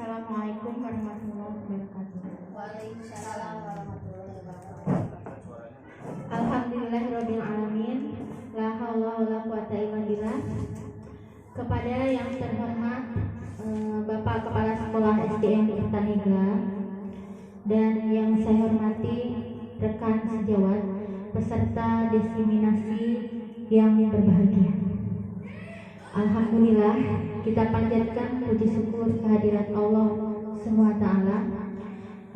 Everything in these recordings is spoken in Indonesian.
Assalamualaikum warahmatullahi wabarakatuh. Waalaikumsalam warahmatullahi wabarakatuh. Alhamdulillahirabbil alamin. La haula wala quwata illa billah. Kepada yang terhormat Bapak Kepala Sekolah SDN Kertanegara dan yang saya hormati rekan sejawat peserta diseminasi yang berbahagia. Alhamdulillah, kita panjatkan puji syukur kehadirat Allah SWT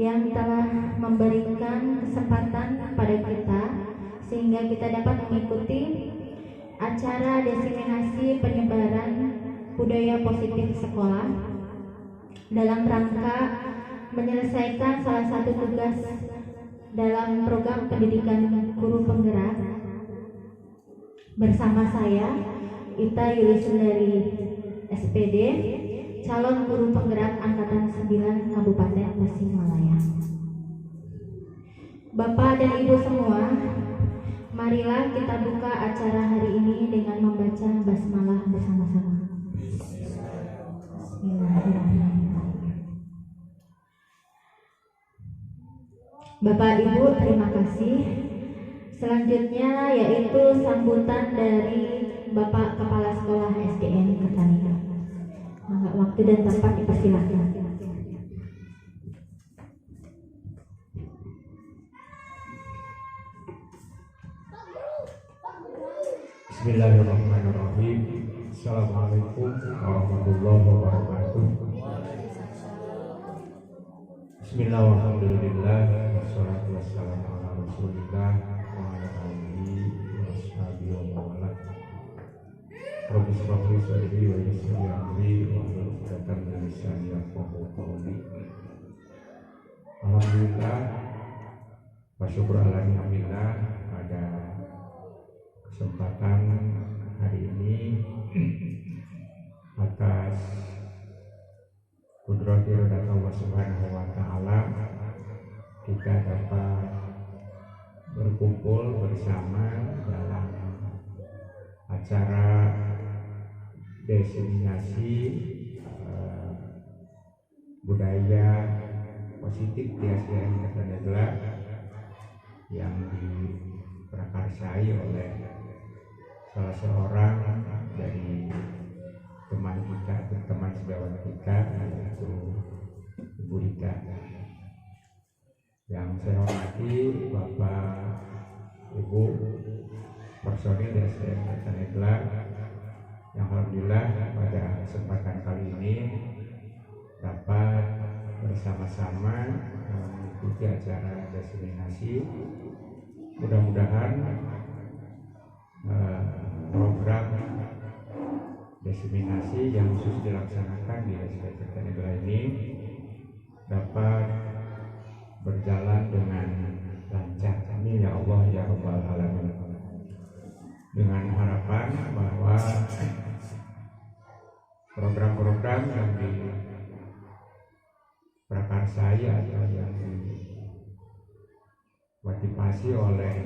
yang telah memberikan kesempatan kepada kita sehingga kita dapat mengikuti acara diseminasi penyebaran budaya positif sekolah dalam rangka menyelesaikan salah satu tugas dalam program pendidikan guru penggerak. Bersama saya Ita Yulisundari SPD, calon guru penggerak angkatan 9 Kabupaten Tasikmalaya. Bapak dan Ibu semua, marilah kita buka acara hari ini dengan membaca basmalah bersama-sama. Bismillahirrahmanirrahim. Bapak Ibu, terima kasih. Selanjutnya yaitu sambutan dari Bapak Kepala Sekolah SDN Kertanegara. Waktu dan tempat dipersilakan. Bismillahirrahmanirrahim. Assalamualaikum warahmatullahi wabarakatuh. Bismillahirrahmanirrahim. Wassalatu wassalamu ala Rasulillah wa ala alihi washabihi wa mawala. Rabbi shrah li sadri wa yassir li amri wahlul 'uqdatam min lisani yafqahu qawli. Alhamdulillah wa syukur ala ni'amillah pada kesempatan hari ini atas kudrati rodat Allah Subhanahu wa Ta'ala kita dapat berkumpul bersama dalam acara diseminasi budaya positif di SDN Kertanegara yang diprakarsai oleh salah seorang dari teman kita, teman sejawat kita, yaitu Ibu Rita. Yang saya hormati Bapak, Ibu, personil dari SDN Kertanegara yang alhamdulillah pada kesempatan kali ini dapat bersama-sama mengikuti acara diseminasi. Mudah-mudahan program diseminasi yang khusus dilaksanakan di SDN Kertanegara ini dapat berjalan dengan lancar. Amin ya Allah ya Rabbal Alamin. Dengan harapan bahwa program-program yang diprakarsai atau yang dimotivasi oleh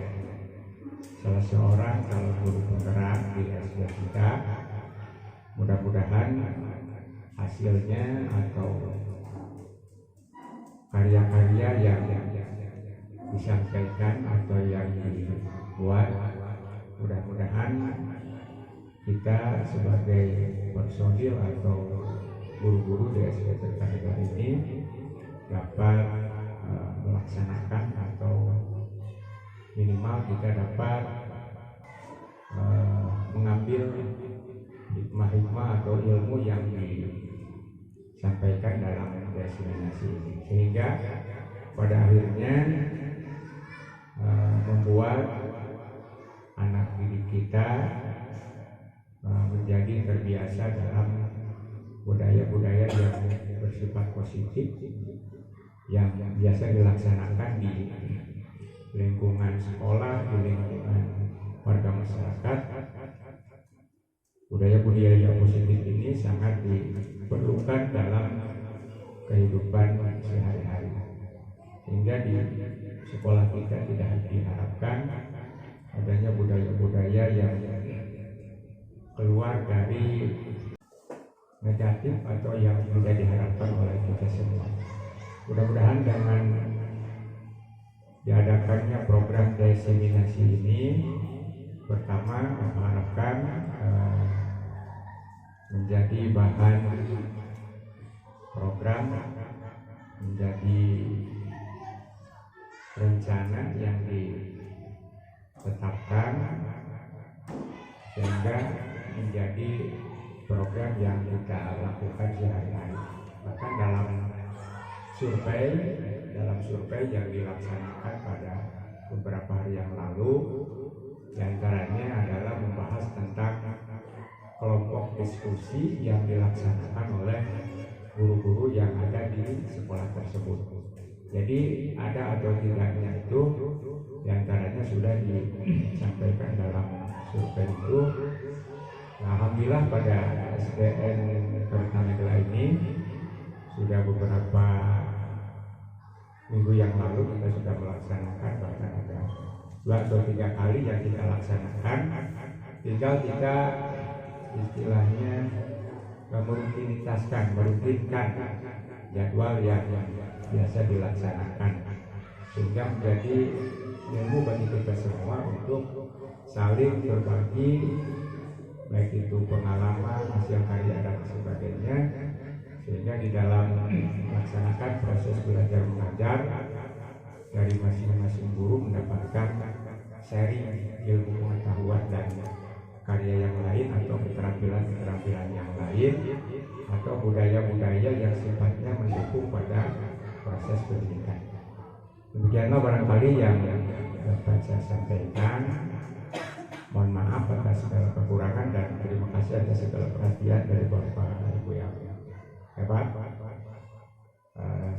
salah seorang calon guru penggerak di SD kita, mudah-mudahan hasilnya atau karya-karya yang disampaikan atau yang dibuat, mudah-mudahan kita sebagai personil atau guru-guru di SDN Kertanegara ini dapat melaksanakan atau minimal kita dapat mengambil hikmah-hikmah atau ilmu yang disampaikan dalam diseminasi ini, sehingga pada akhirnya membuat anak didik kita menjadi terbiasa dalam budaya-budaya yang bersifat positif yang biasa dilaksanakan di lingkungan sekolah, di lingkungan warga masyarakat. Budaya-budaya yang positif ini sangat diperlukan dalam kehidupan sehari-hari, sehingga di sekolah kita tidak diharapkan adanya budaya-budaya yang keluar dari negatif atau yang tidak diharapkan oleh kita mudah-mudahan dengan diadakannya program diseminasi ini, pertama mengharapkan menjadi bahan program, menjadi rencana yang ditetapkan sehingga menjadi program yang kita lakukan sehari-hari. Bahkan dalam survei yang dilaksanakan pada beberapa hari yang lalu, diantaranya adalah membahas tentang kelompok diskusi yang dilaksanakan oleh guru-guru yang ada di sekolah tersebut. Jadi ada atau tidaknya itu diantaranya sudah disampaikan dalam survei itu. Nah, alhamdulillah pada SDN Kertanegara ini sudah beberapa minggu yang lalu kita sudah melaksanakan, bahkan ada 2 atau 3 kali yang kita laksanakan. Tinggal kita istilahnya merutinkan jadwal yang biasa dilaksanakan, sehingga menjadi ilmu bagi kita semua untuk saling berbagi, baik itu pengalaman, hasil karya dan sebagainya, sehingga di dalam melaksanakan proses belajar mengajar dari masing-masing guru mendapatkan sharing ilmu pengetahuan dan karya yang lain, atau keterampilan yang lain, atau budaya-budaya yang sifatnya mendukung pada proses pendidikan. Demikianlah barangkali yang dapat saya sampaikan. Mohon maaf atas segala kekurangan dan terima kasih atas segala perhatian dari Bapak Ibu yang hebat.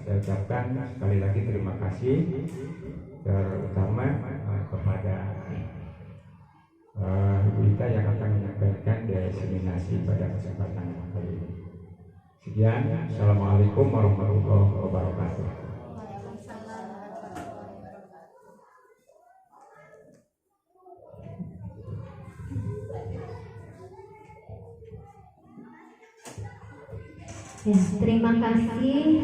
Saya ucapkan sekali lagi terima kasih, terutama kepada Ibu Ita yang akan menyampaikan diseminasi pada kesempatan kali ini. Sekian, Assalamualaikum warahmatullahi wabarakatuh. Ya, terima kasih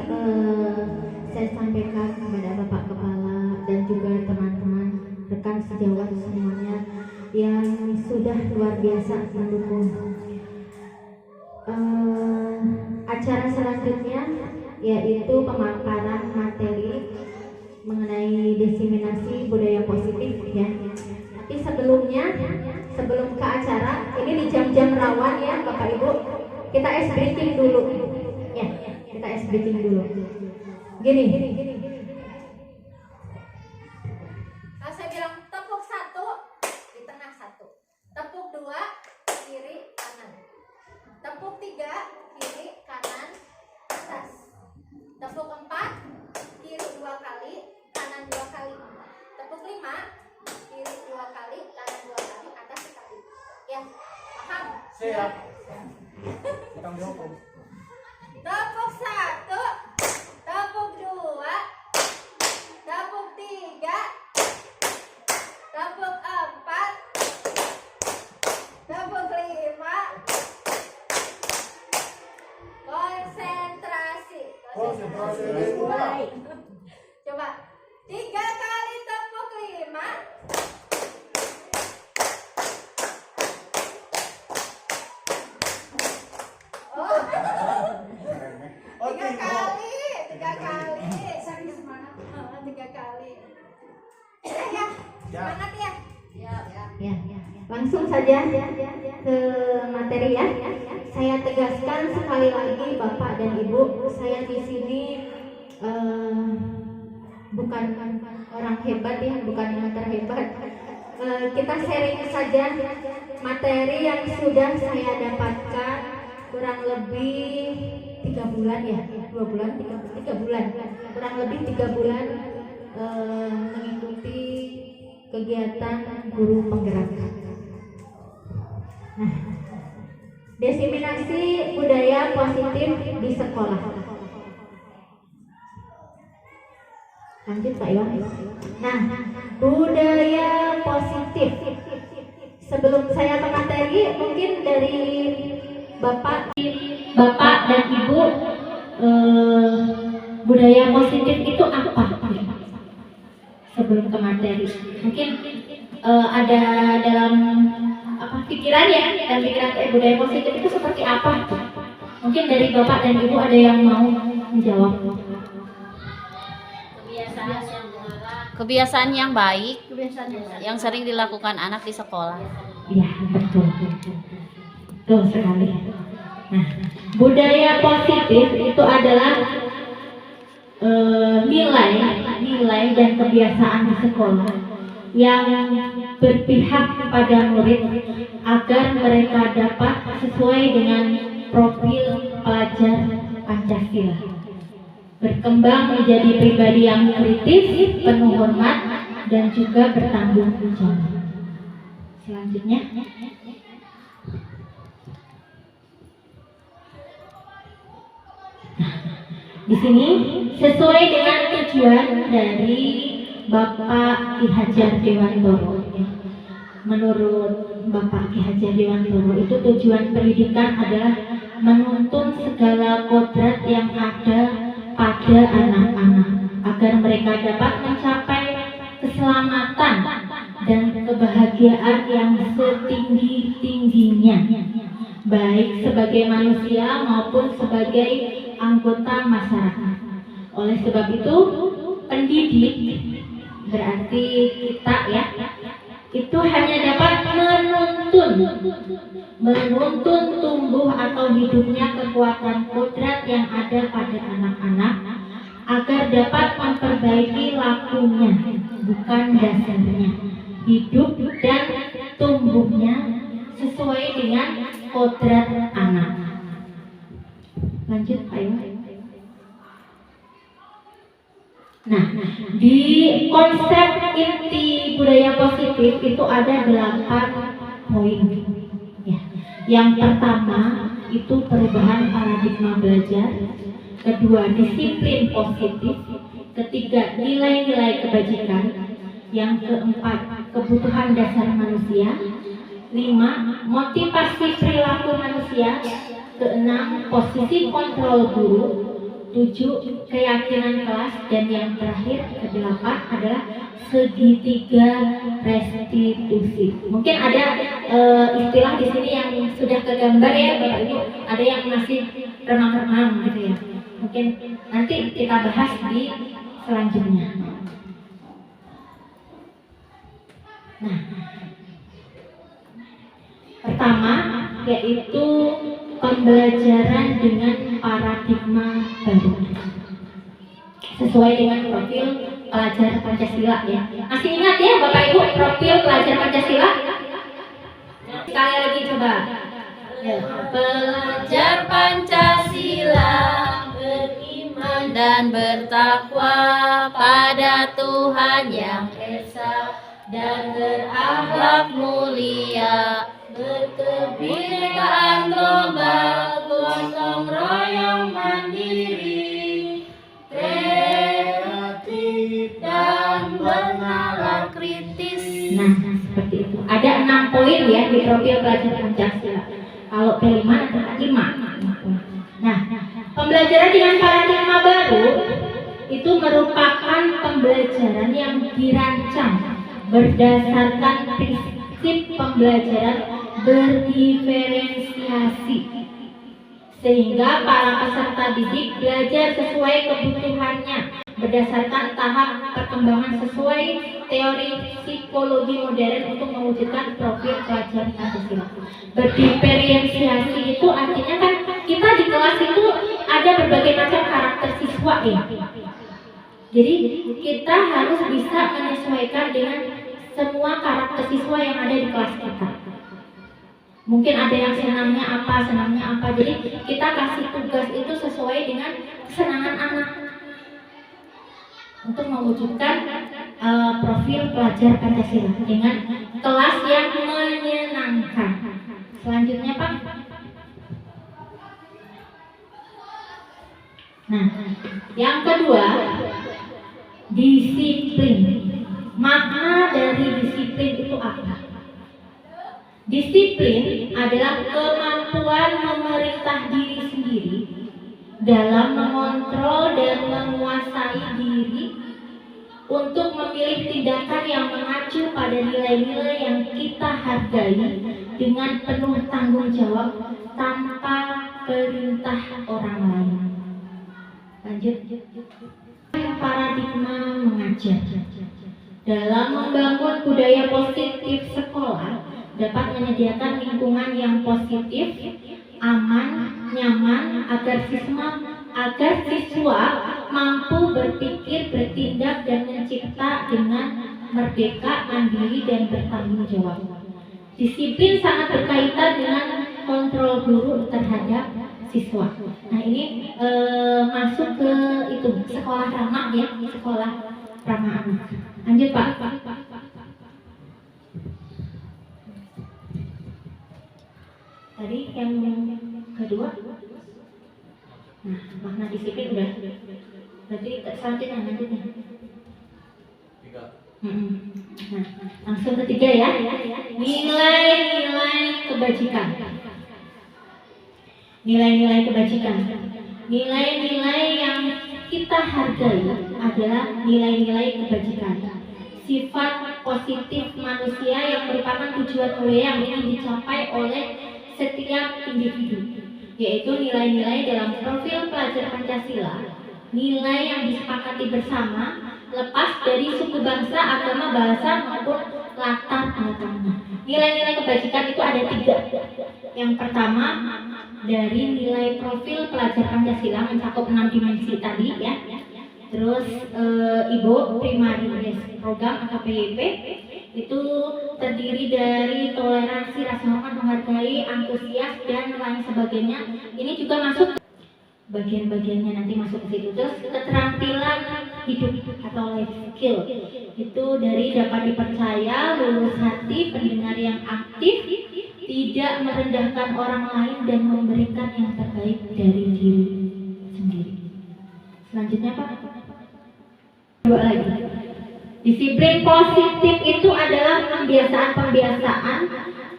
saya sampaikan kepada Bapak Kepala dan juga teman-teman rekan sejawat semuanya yang sudah luar biasa mendukung. Acara selanjutnya yaitu pemaparan materi mengenai diseminasi budaya positif ya. Tapi sebelum ke acara ini di jam-jam rawan ya Bapak Ibu, kita ice breaking dulu. Ya, kita ice breaking dulu. Gini. Kalau saya bilang tepuk 1 di tengah 1, tepuk 2 kiri kanan, tepuk 3 kiri kanan atas, tepuk 4 kiri 2 kali kanan 2 kali, tepuk 5 kiri 2 kali kanan 2 kali atas sekali. Ya, paham? Siap. Kita dihukum. Tepuk 1, tepuk 2, tepuk 3, tepuk 4, tepuk 5. Konsentrasi. Mulai. Coba 3 kali tepuk 5. Oh, 3 kali. 3 kali. Ya, semangat ya. Ya, langsung saja ke materi ya. Saya tegaskan sekali lagi Bapak dan Ibu, saya di sini bukan orang hebat ya, bukan yang terhebat. Kita sharing saja materi yang sudah saya dapatkan kurang lebih 3 bulan ya, 2 bulan, 3 bulan, kurang lebih 3 bulan mengikuti kegiatan guru penggerak. Nah, diseminasi budaya positif di sekolah. Lanjut Pak Iwan. Nah, budaya positif. Sebelum saya ke materi, mungkin dari Bapak dan Ibu budaya positif itu apa? Sebelum ke materi, mungkin ada dalam pikiran ya, dan pikiran budaya positif itu seperti apa? Mungkin dari Bapak dan Ibu ada yang mau menjawab. Kebiasaan yang baik yang sering dilakukan anak di sekolah. Iya, betul. Betul sekali. Nah, budaya positif itu adalah nilai dan kebiasaan di sekolah yang berpihak kepada murid agar mereka dapat sesuai dengan profil pelajar Pancasila, berkembang menjadi pribadi yang kritis, penuh hormat, dan juga bertanggung jawab. Selanjutnya, di sini sesuai dengan tujuan dari Bapak Ki Hajar Dewantoro. Menurut Bapak Ki Hajar Dewantoro itu tujuan pendidikan adalah menuntun segala kodrat yang ada pada anak-anak agar mereka dapat mencapai keselamatan dan kebahagiaan yang setinggi-tingginya, baik sebagai manusia maupun sebagai anggota masyarakat. Oleh sebab itu, pendidik berarti kita ya, itu hanya dapat menuntun tumbuh atau hidupnya kekuatan kodrat yang ada pada anak-anak agar dapat memperbaiki lakunya, bukan dasarnya, hidup dan tumbuhnya sesuai dengan kodrat anak. Lanjut, ayo. Nah, di konsep inti budaya positif itu ada 8 poin. Ya. Yang pertama itu perubahan paradigma belajar, kedua disiplin positif, ketiga nilai-nilai kebajikan, yang keempat kebutuhan dasar manusia, 5 motivasi perilaku manusia, keenam posisi kontrol guru, 7 keyakinan kelas, dan yang terakhir ke-8 adalah segitiga restitusi. Mungkin ada istilah di sini yang sudah kegambar ya Bapak Ibu, ada yang masih remang-remang gitu ya. Mungkin nanti kita bahas di selanjutnya. Nah, pertama yaitu pembelajaran dengan paradigma baru sesuai dengan profil pelajar Pancasila ya. Masih ingat ya Bapak Ibu profil pelajar Pancasila? Sekali lagi coba. Ya. Pelajar Pancasila beriman dan bertakwa pada Tuhan Yang Esa dan berakhlak mulia, berkebinekaan global, gotong royong mandiri, kreatif dan bernalar kritis. Nah, seperti itu. Ada 6 poin ya di profil pelajar Pancasila. Kalau P5 ada 5. Nah, pembelajaran dengan paradigma baru itu merupakan pembelajaran yang dirancang berdasarkan prinsip pembelajaran berdiferensiasi, sehingga para peserta didik belajar sesuai kebutuhannya berdasarkan tahap perkembangan sesuai teori psikologi modern untuk mewujudkan profil pelajar Pancasila. Berdiferensiasi itu artinya kan kita di kelas itu ada berbagai macam karakter siswa ya. Jadi kita harus bisa menyesuaikan dengan semua karakter siswa yang ada di kelas kita. Mungkin ada yang senangnya apa. Jadi kita kasih tugas itu sesuai dengan kesenangan anak untuk mewujudkan profil pelajar Pancasila dengan kelas yang menyenangkan. Selanjutnya Pak. Nah, yang kedua, disiplin. Makna dari disiplin itu apa? Disiplin adalah kemampuan memerintah diri sendiri dalam mengontrol dan menguasai untuk memilih tindakan yang mengacu pada nilai-nilai yang kita hargai dengan penuh tanggung jawab tanpa perintah orang lain. Lanjut. Paradigma mengajar. Dalam membangun budaya positif sekolah dapat menyediakan lingkungan yang positif, aman, nyaman agar siswa mampu berpikir, bertindak dan mencipta dengan merdeka, mandiri dan bertanggung jawab. Disiplin sangat berkaitan dengan kontrol guru terhadap siswa. Nah ini masuk ke itu sekolah ramah ya, sekolah ramah anak. Lanjut Pak. Tadi yang kedua. Nah, makna disiplin udah. Berarti selanjutnya. Nah, langsung ketiga ya. Nilai-nilai kebajikan. Nilai-nilai kebajikan. Nilai-nilai yang kita hargai adalah nilai-nilai kebajikan. Sifat positif manusia yang merupakan tujuan mulia yang ingin dicapai oleh setiap individu, yaitu nilai-nilai dalam profil pelajar Pancasila, nilai yang disepakati bersama, lepas dari suku bangsa, agama, bahasa maupun latar belakangnya. Nilai-nilai kebajikan itu ada 3. Yang pertama dari nilai profil pelajar Pancasila mencakup 6 dimensi tadi ya. Terus Ibu Primary Program AKPYP itu terdiri dari toleransi, rasa hormat, menghargai, antusias dan lain sebagainya. Ini juga masuk bagian-bagiannya nanti masuk ke situ. Terus keterampilan hidup atau life skill itu dari dapat dipercaya, lulus hati, pendengar yang aktif, tidak merendahkan orang lain dan memberikan yang terbaik dari diri sendiri. Selanjutnya Pak. 2 lagi. Disiplin positif itu adalah pembiasaan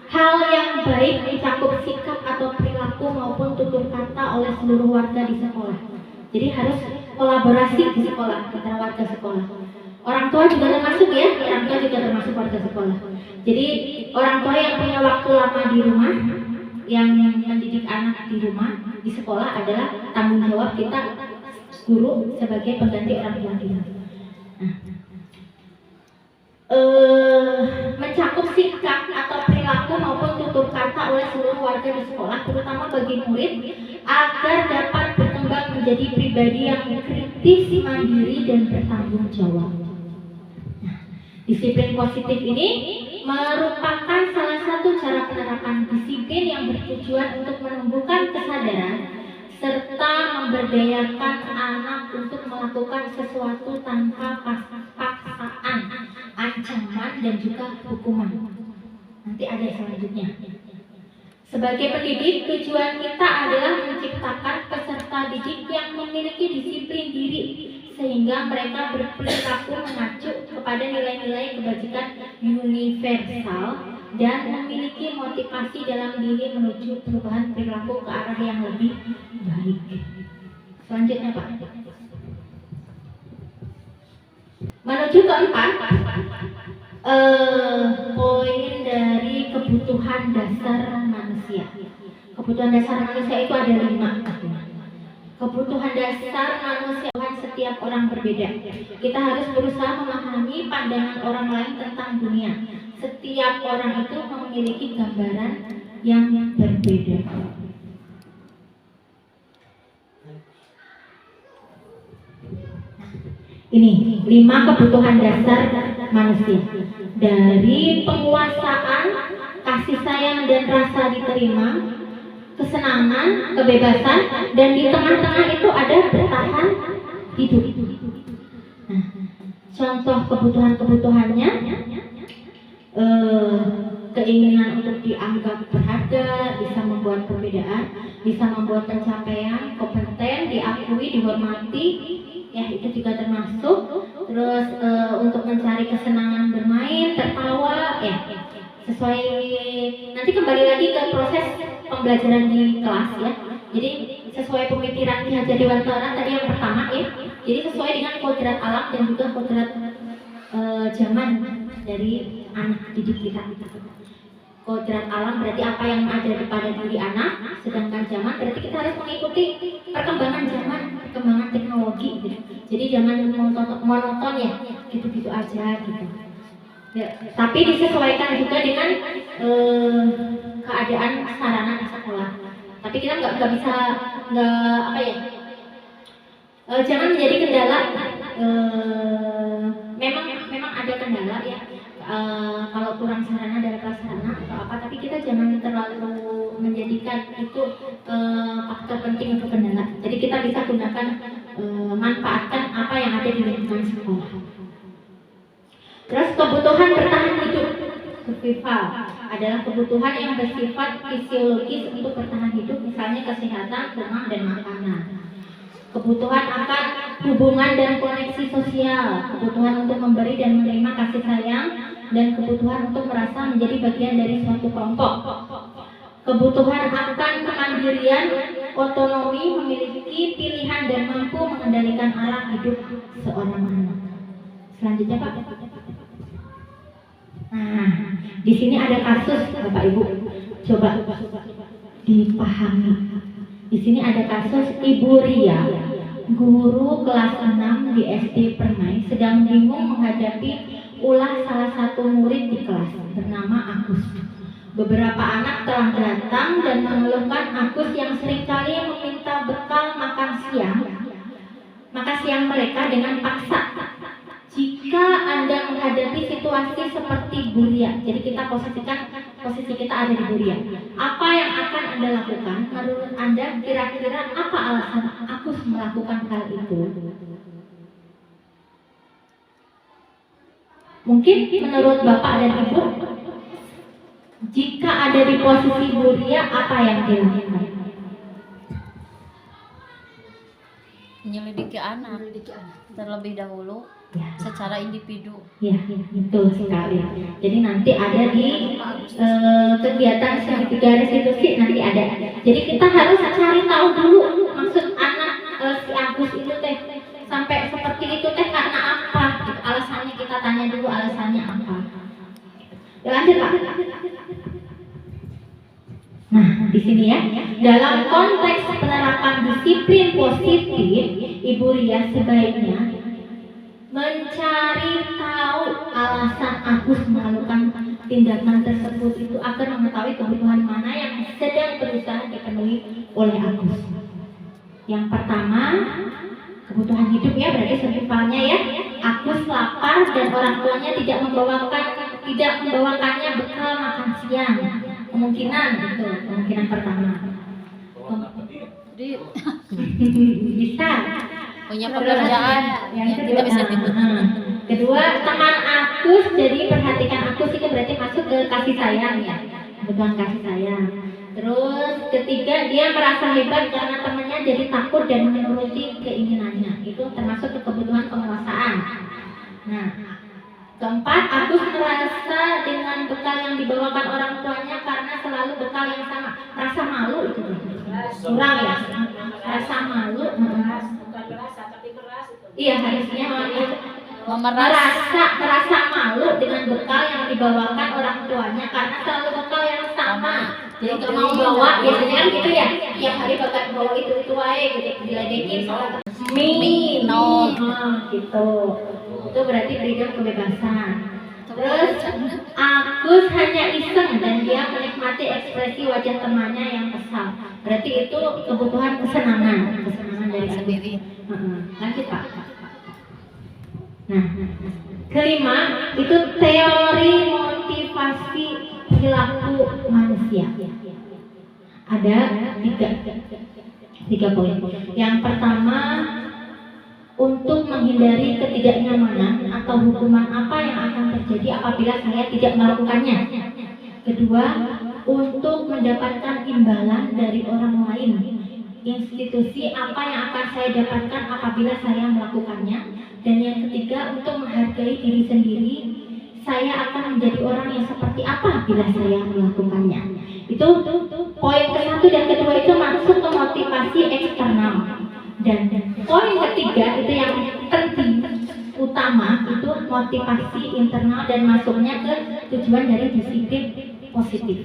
hal yang baik mencakup sikap atau perilaku maupun tutur kata oleh seluruh warga di sekolah. Jadi harus kolaborasi di sekolah antara warga sekolah. Orang tua juga termasuk ya, orang tua juga termasuk warga sekolah. Jadi orang tua yang punya waktu lama di rumah, yang mendidik anak di rumah, di sekolah adalah tanggung jawab kita guru sebagai pengganti orang tua kita. Mencakup sikap atau perilaku maupun tutur kata oleh seluruh warga di sekolah, terutama bagi murid, agar dapat berkembang menjadi pribadi yang kritis, mandiri dan bertanggung jawab. Disiplin positif ini merupakan salah satu cara penerapan disiplin yang bertujuan untuk menumbuhkan kesadaran serta memberdayakan anak untuk melakukan sesuatu tanpa paksaan, ancaman dan juga hukuman. Nanti ada selanjutnya. Sebagai pendidik, tujuan kita adalah menciptakan peserta didik yang memiliki disiplin diri sehingga mereka berperilaku mengacu kepada nilai-nilai kebajikan universal dan memiliki motivasi dalam diri menuju perubahan perilaku ke arah yang lebih baik. Selanjutnya Pak. Menuju ke 4, poin dari kebutuhan dasar manusia. Kebutuhan dasar manusia itu ada 5. Kebutuhan dasar manusia setiap orang berbeda. Kita harus berusaha memahami pandangan orang lain tentang dunia. Setiap orang itu memiliki gambaran yang berbeda. Ini 5 kebutuhan dasar manusia. Dari penguasaan, kasih sayang dan rasa diterima, kesenangan, kebebasan, dan di tengah-tengah itu ada bertahan hidup. Nah, contoh kebutuhan-kebutuhannya, keinginan untuk dianggap berharga, bisa membuat perbedaan, bisa membuat pencapaian, kompeten, diakui, dihormati, ya itu juga termasuk. Terus untuk mencari kesenangan bermain, tertawa, ya sesuai. Nanti kembali lagi ke proses pembelajaran di kelas ya. Jadi sesuai pemikiran Ki Hajar Dewantara tadi yang pertama ya. Jadi sesuai dengan kodrat alam dan juga kodrat zaman dari anak didik kita. Kodrat alam berarti apa yang ada pada diri anak, sedangkan zaman berarti kita harus mengikuti perkembangan zaman, perkembangan teknologi gitu. Jadi jangan monoton ya, gitu-gitu aja gitu. Ya, tapi disesuaikan juga dengan keadaan sarana di sekolah. Tapi kita nggak bisa jangan menjadi kendala. Memang ada kendala ya. Kalau kurang sarana dari prasarana atau apa, tapi kita jangan terlalu menjadikan itu faktor penting untuk kendala. Jadi kita bisa gunakan manfaatkan apa yang ada di lingkungan sekolah. Terus kebutuhan bertahan hidup, survival, adalah kebutuhan yang bersifat fisiologis untuk bertahan hidup, misalnya kesehatan, rumah, dan makanan. Kebutuhan akan hubungan dan koneksi sosial, kebutuhan untuk memberi dan menerima kasih sayang, dan kebutuhan untuk merasa menjadi bagian dari suatu kelompok. Kebutuhan akan kemandirian, otonomi, memiliki pilihan dan mampu mengendalikan arah hidup seorang anak. Selanjutnya Pak. Nah, di sini ada kasus Bapak Ibu. Coba dipahami. Di sini ada kasus Ibu Ria, guru kelas 6 di SD Permai, sedang bingung menghadapi ulah salah satu murid di kelas bernama Agus. Beberapa anak telah datang dan mengeluhkan Agus yang seringkali meminta bekal makan siang mereka dengan paksa. Jika Anda menghadapi situasi seperti Bu Ria, jadi kita posisikan posisi kita ada di Bu Ria, apa yang akan Anda lakukan? Menurut Anda kira-kira apa alasan Agus melakukan hal itu? Mungkin menurut Bapak dan Ibu, jika ada di posisi Bu Ria, apa yang dilakukan? Menyelidiki anak terlebih dahulu secara individu. Ya, betul sekali. Jadi nanti ada di kegiatan segitiga restitusi nanti ada. Jadi kita harus cari tahu dulu maksud anak si Agus itu teh sampai seperti itu teh karena apa? Alasannya kita tanya dulu alasannya apa. Ya, lanjut Pak. Nah, di sini ya, dalam konteks penerapan disiplin positif, Ibu Ria sebaiknya mencari tahu alasan Agus melakukan tindakan tersebut itu agar mengetahui kebutuhan mana yang sedang berusaha dipenuhi oleh Agus. Yang pertama, kebutuhan hidup ya, berarti survivalnya ya. Agus lapar dan orang tuanya tidak membawakannya bekal makan siang. Kemungkinan pertama. Bisa Punya pekerjaan yang kita bisa tidur. Kedua, teman Agus, jadi perhatikan Agus itu berarti masuk ke kasih sayang ya, kebutuhan kasih sayang. Terus ketiga, dia merasa hebat karena temannya jadi takut dan menuruti keinginannya, itu termasuk ke kebutuhan penguasaan. Nah, keempat, Agus merasa dengan bekal yang dibawakan orang tuanya karena selalu bekal yang sama, merasa malu itu kurang ya, rasa malu. Iya, harusnya merasa malu dengan bekal yang dibawakan orang tuanya karena selalu bekal yang sama. Jadi kalau mau bawa biasanya kan gitu ya, tiap hari bakal bawa itu aja gitu, diledekin soal gitu. Itu berarti freedom kebebasan. Terus Agus hanya iseng dan dia menikmati ekspresi wajah temannya yang kesal. Berarti itu kebutuhan kesenangan dari sendiri. Lanjut Pak. Nah, kelima itu teori motivasi perilaku manusia. Ada tiga poin. Yang pertama, untuk menghindari ketidaknyamanan atau hukuman apa yang akan terjadi apabila saya tidak melakukannya. Kedua, untuk mendapatkan imbalan dari orang lain, institusi apa yang akan saya dapatkan apabila saya melakukannya. Dan yang ketiga, untuk menghargai diri sendiri, saya akan menjadi orang yang seperti apa bila saya melakukannya. Itu poin ke-1 dan kedua itu masuk ke motivasi eksternal. Dan poin ketiga itu yang penting utama itu motivasi internal dan masuknya ke tujuan dari disiplin positif.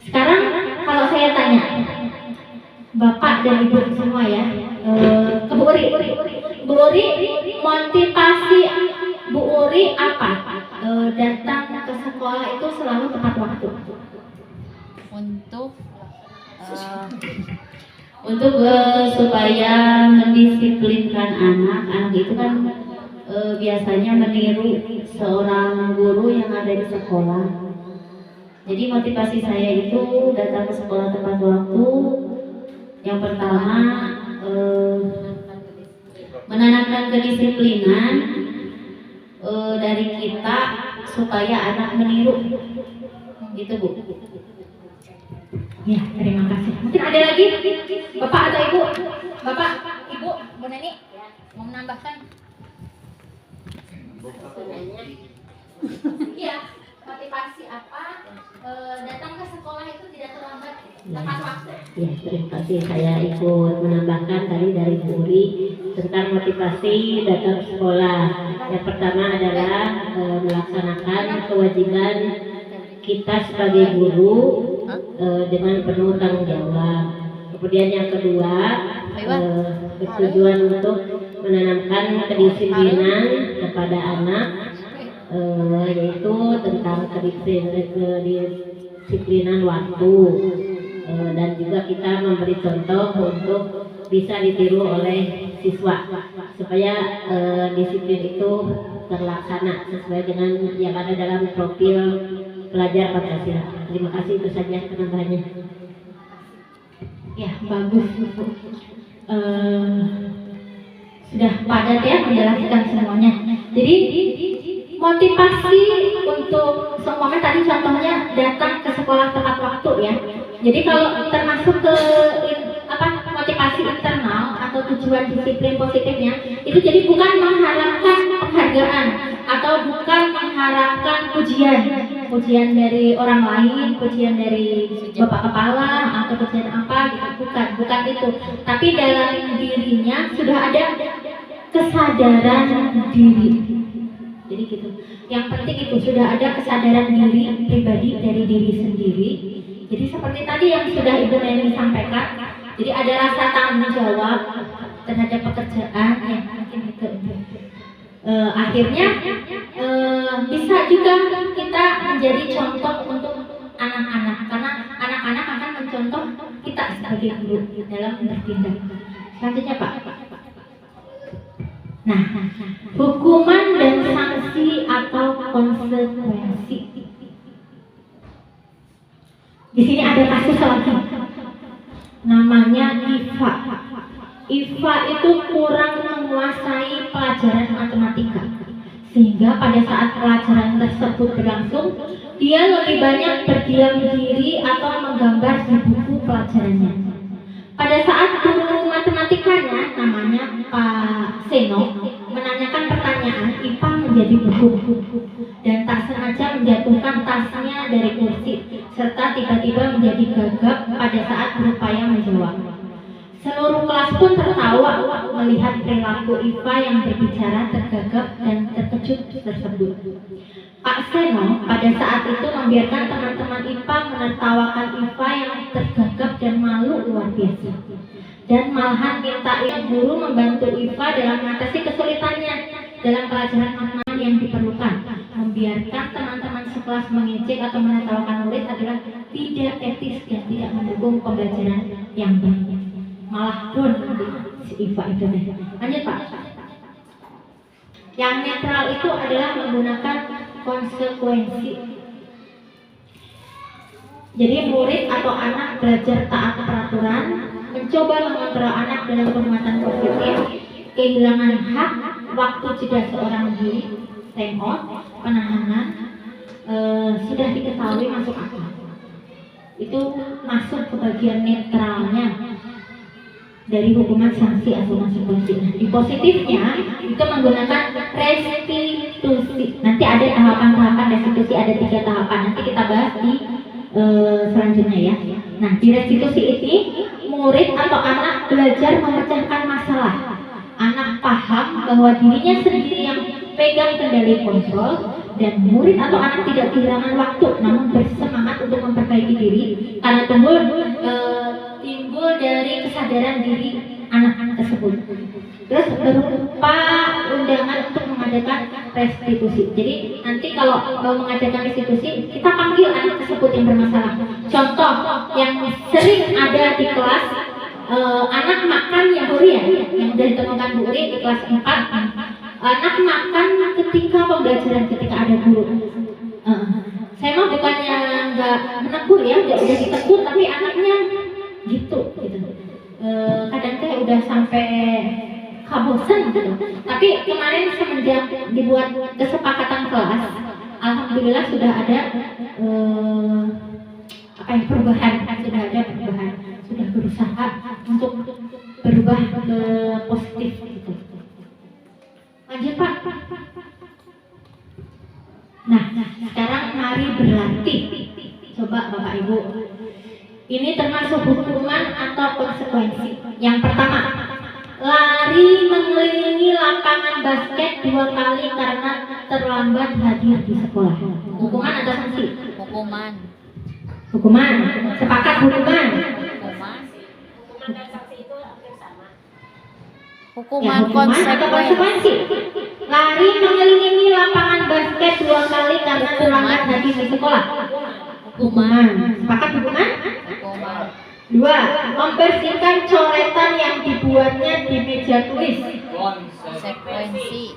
Sekarang kalau saya tanya Bapak dan Ibu semua ya, ke Bu Uri, motivasi Bu Uri apa? Datang ke sekolah itu selalu tepat waktu. Untuk supaya mendisiplinkan anak itu kan biasanya meniru seorang guru yang ada di sekolah. Jadi motivasi saya itu datang ke sekolah tepat waktu. Yang pertama menanamkan kedisiplinan dari kita supaya anak meniru. Gitu Bu. Ya, terima kasih. Mungkin ada lagi Bapak atau Ibu? Bapak, Ibu, Bu Neni mau menambahkan? Iya, motivasi apa? Datang ke sekolah itu tidak terlambat, tepat waktu. Ya, terima kasih. Saya ikut menambahkan tadi dari Bu Uri tentang motivasi datang ke sekolah. Yang pertama adalah melaksanakan kewajiban kita sebagai guru dengan penuh tanggung jawab. Kemudian yang kedua bertujuan untuk menanamkan kedisiplinan kepada anak, yaitu tentang kedisiplinan waktu, dan juga kita memberi contoh untuk bisa ditiru oleh siswa supaya disiplin itu terlaksana sesuai dengan yang ada dalam profil pelajar Pancasila. Terima kasih, itu saja penambahannya. Ya, bagus. Sudah padat ya menjelaskan semuanya. Jadi motivasi untuk semuanya tadi contohnya datang ke sekolah tepat waktu ya. Jadi kalau termasuk ke motivasi internal atau tujuan disiplin positifnya itu jadi bukan mengharapkan penghargaan atau bukan mengharapkan pujian dari orang lain, pujian dari bapak kepala atau pujian apa gitu, bukan itu. Tapi dalam dirinya sudah ada kesadaran diri. Jadi gitu. Yang penting itu sudah ada kesadaran diri pribadi dari diri sendiri. Jadi seperti tadi yang sudah Ibu Neni sampaikan, jadi ada rasa tanggung jawab terhadap pekerjaan yang mungkin itu. Akhirnya bisa juga kita menjadi contoh untuk anak-anak, karena anak-anak akan mencontoh kita sebagai guru dalam bertindak. Selanjutnya Pak. Nah, hukuman dan sanksi atau konsekuensi. Di sini ada kasus lagi, namanya IFA. IFA itu kurang menguasai pelajaran matematika, sehingga pada saat pelajaran tersebut berlangsung, dia lebih banyak berdiam diri atau menggambar di buku pelajarannya. Pada saat guru matematikanya, namanya Pak Seno, menanyakan pertanyaan, IPA menjadi gugup dan tak sengaja menjatuhkan tasnya dari kursi, serta tiba-tiba menjadi gagap pada saat berupaya menjawab. Seluruh kelas pun tertawa melihat perilaku IPA yang berbicara tergagap dan terkejut tersebut. Pak Seno pada saat itu membiarkan teman-teman IPA menertawakan IPA yang tergagap dan malu luar biasa, dan malahan minta guru membantu IPA dalam mengatasi kesulitannya dalam pelajaran matematika yang diperlukan. Membiarkan teman-teman sekelas mengejek atau menertawakan murid adalah tidak etis dan tidak mendukung pembelajaran yang baik. Malah down si IPA itu. Lanjut Pak. Yang netral itu adalah menggunakan konsekuensi. Jadi murid atau anak belajar taat peraturan, mencoba mengontrol anak dalam perbuatan positif, kehilangan hak, waktu jeda seorang diri, time out, penahanan, sudah diketahui masuk akal. Itu masuk ke bagian netralnya dari hukuman sanksi atau konsekuensi. Nah, di positifnya itu menggunakan restitusi. Nanti ada tahapan-tahapan restitusi, ada 3 tahapan. Nanti kita bahas di selanjutnya ya. Nah, di restitusi ini murid atau anak belajar memecahkan masalah. Anak paham bahwa dirinya sendiri yang pegang kendali kontrol, dan murid atau anak tidak kehilangan waktu namun bersemangat untuk memperbaiki diri karena timbul dari kesadaran diri anak-anak tersebut. Terus berupa undangan untuk mengadakan restitusi. Jadi nanti kalau mau mengadakan restitusi, kita panggil anak tersebut yang bermasalah. Contoh yang sering ada di kelas, anak makan yang Uri yang sudah ditemukan Bu Uri di kelas 4. Anak makan ketika pembelajaran, ketika ada guru. Saya mah bukannya nggak menegur ya, udah ditegur, tapi anaknya gitu. Kadang teh udah sampai kabosan gitu. Tapi kemarin semenjak dibuat kesepakatan kelas, alhamdulillah sudah ada perubahan, sudah berusaha untuk berubah ke positif gitu. Lanjut Pak. Nah, sekarang mari berlatih. Coba Bapak Ibu. Ini termasuk hukuman atau konsekuensi. Yang pertama, lari mengelilingi lapangan basket 2 kali karena terlambat hadir di sekolah. Hukuman atau sanksi? Hukuman. Hukuman. Sepakat hukuman. Hukuman Ya, hukuman atau konsekuensi. Lari mengelilingi lapangan basket 2 kali karena terlambat hadir di sekolah. Hukuman. Sepakat hukuman? Hukuman. 2. Membersihkan coretan yang dibuatnya di meja tulis. Konsekuensi.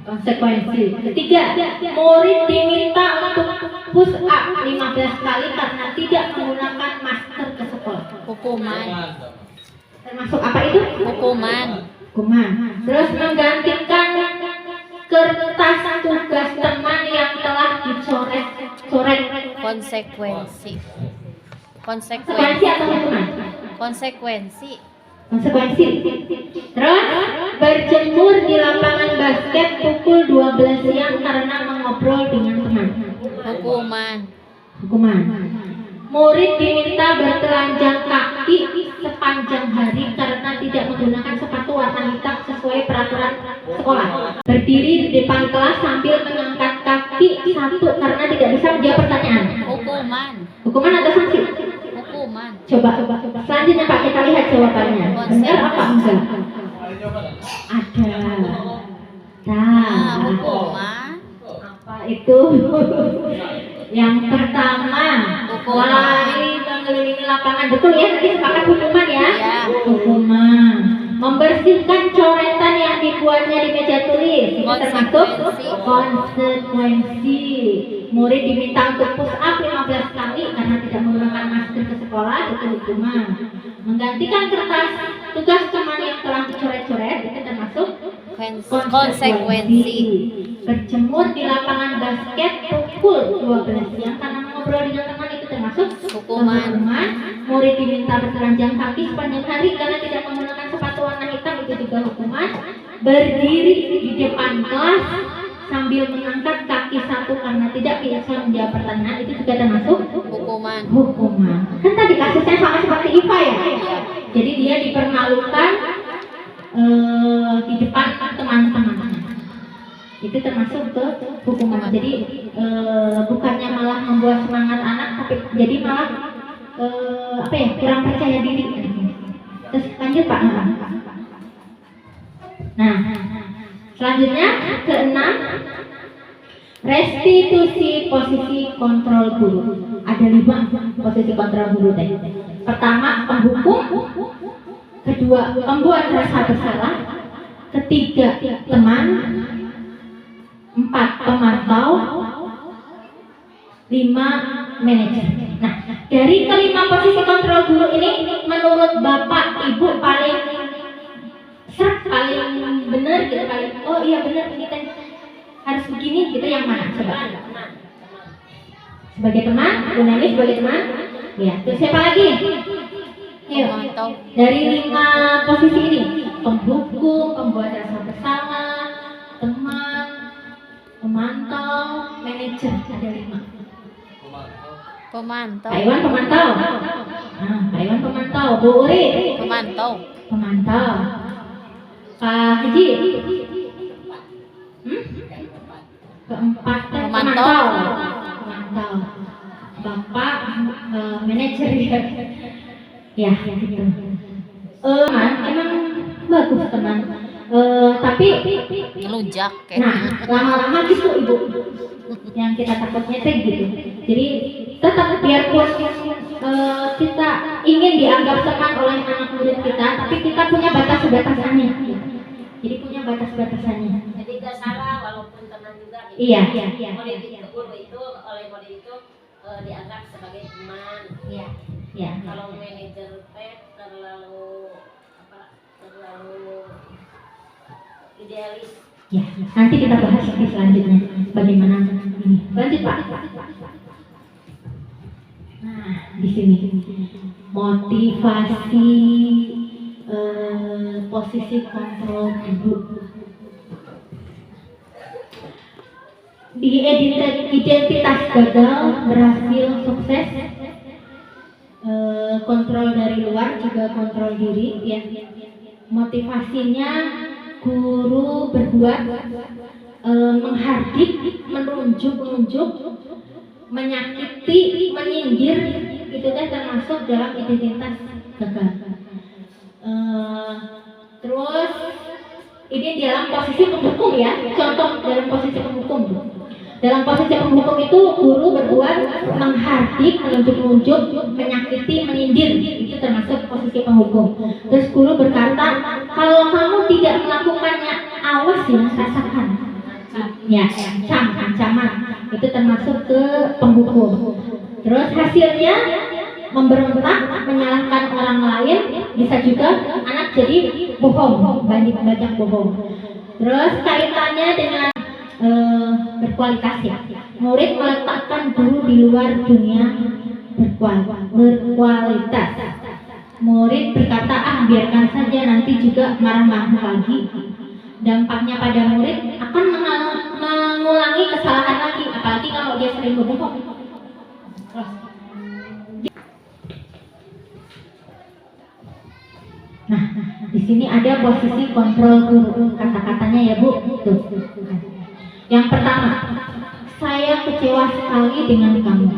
Konsekuensi. 3. Murid diminta untuk push up 15 kali karena tidak menggunakan masker ke sekolah. Hukuman. Termasuk apa itu? Hukuman. Hukuman. Terus menggantikan kertas tugas teman yang telah dicoret. Konsekuensi. Konsekuensi atau hukuman? Konsekuensi. Konsekuensi. Terus berjemur di lapangan basket pukul 12 siang karena mengobrol dengan teman. Hukuman. Hukuman. Murid diminta bertelanjang kaki sepanjang hari karena tidak menggunakan sepatu warna hitam sesuai peraturan sekolah. Berdiri di depan kelas sambil mengangkat kaki satu karena tidak bisa menjawab pertanyaan. Hukuman. Hukuman atau sanksi? Hukuman. Coba. Selanjutnya Pak, kita lihat jawabannya. Benar apa enggak? Ada. Nah, Hukuman. apa itu? Yang pertama, lari mengelilingi lapangan. Betul ya, nanti sepakat hukuman ya? Iya. Hukuman. Membersihkan coretan yang dibuatnya di meja tulis. Itu termasuk konsekuensi. Murid diminta untuk push up 15 kali karena tidak menggunakan masker ke sekolah. Itu hukuman. Menggantikan kertas tugas teman yang telah dicoret-coret. Itu termasuk Konsekuensi. Berjemur di lapangan basket pukul 12 siang karena mengobrol dengan teman. Itu termasuk Hukuman. Murid diminta bertelanjang kaki sepanjang hari karena tidak menggunakan sepatu warna hitam. Itu juga hukuman. Berdiri di depan kelas sambil mengangkat kaki satu karena tidak bisa menjawab pertanyaan. Itu juga termasuk Hukuman. Hukuman. Kan tadi kasusnya sama seperti Iva ya. Jadi dia dipermalukan di depan teman-teman. Itu termasuk ke hukuman. Jadi bukannya malah membuat semangat anak, tapi jadi malah kurang percaya diri. Terus lanjut Pak. Nah, selanjutnya ke-6, restitusi posisi kontrol guru. Ada 5 posisi kontrol guru tadi. Pertama, penghukum. Kedua, pembuat rasa bersalah. Ketiga, teman. 4, pemantau. 5, manajer. Nah, dari kelima posisi kontrol guru ini, menurut Bapak Ibu paling benar gitu, paling oh iya benar ini kan harus begini gitu, yang mana coba? Sebagai teman, Bu Nani sebagai teman. Ya, terus siapa lagi? Yuk, dari 5 posisi ini, penghukum, pembuat rasa bersalah, teman, pemantau, manajer, ada 5. Pemantau. Pak Iwan pemantau. Nah, Pak Iwan pemantau. Bu Uri Pemantau. pemantau. Pak Haji keempat Pemantau. pemantau. Bapak manajer ya. Ya, gitu. Emang bagus teman. Tapi Ngelunjak nah, lama-lama gitu Ibu. Yang kita takutnya teh gitu. Jadi tetap biarpun kita ingin dianggap teman oleh anak murid kita, tapi kita punya batas-batasannya. Jadi punya batas-batasannya. Jadi nggak salah walaupun teman juga gitu. Iya. Murid itu guru itu oleh murid itu dianggap sebagai teman. Iya. Kalau manajer teh terlalu idealis. Ya, nanti kita bahas di selanjutnya bagaimana ini. Lanjut Pak. Nah, di sini motivasi posisi kontrol ibu. Di identitas gagal berhasil sukses, kontrol dari luar juga kontrol diri ya. Motivasinya guru berbuat, menghardik, menunjuk, menyakiti, menyindir, itu teh termasuk dalam identitas gagal. Terus ini dalam posisi penghukum ya, contoh dalam posisi penghukum. Dalam posisi penghukum itu guru berbuat menghardik, menunjuk, menyakiti, menyindir, itu termasuk posisi penghukum. Terus guru berkata, kalau kamu tidak melakukannya, awas ya, rasakan. Ya, ancaman, itu termasuk ke penghukum. Terus hasilnya memberontak, menyalahkan orang lain, bisa juga anak jadi bohong, banyak bohong. Terus kaitannya dengan berkualitas ya. Murid meletakkan guru di luar dunia berkualitas. Murid berkata, biarkan saja, nanti juga marah-marah lagi. Dampaknya pada murid akan mengulangi kesalahan lagi, apalagi kalau dia sering berbohong. Nah, di sini ada posisi kontrol guru. Kata-katanya ya Bu. Tuh. Yang pertama, saya kecewa sekali dengan kamu.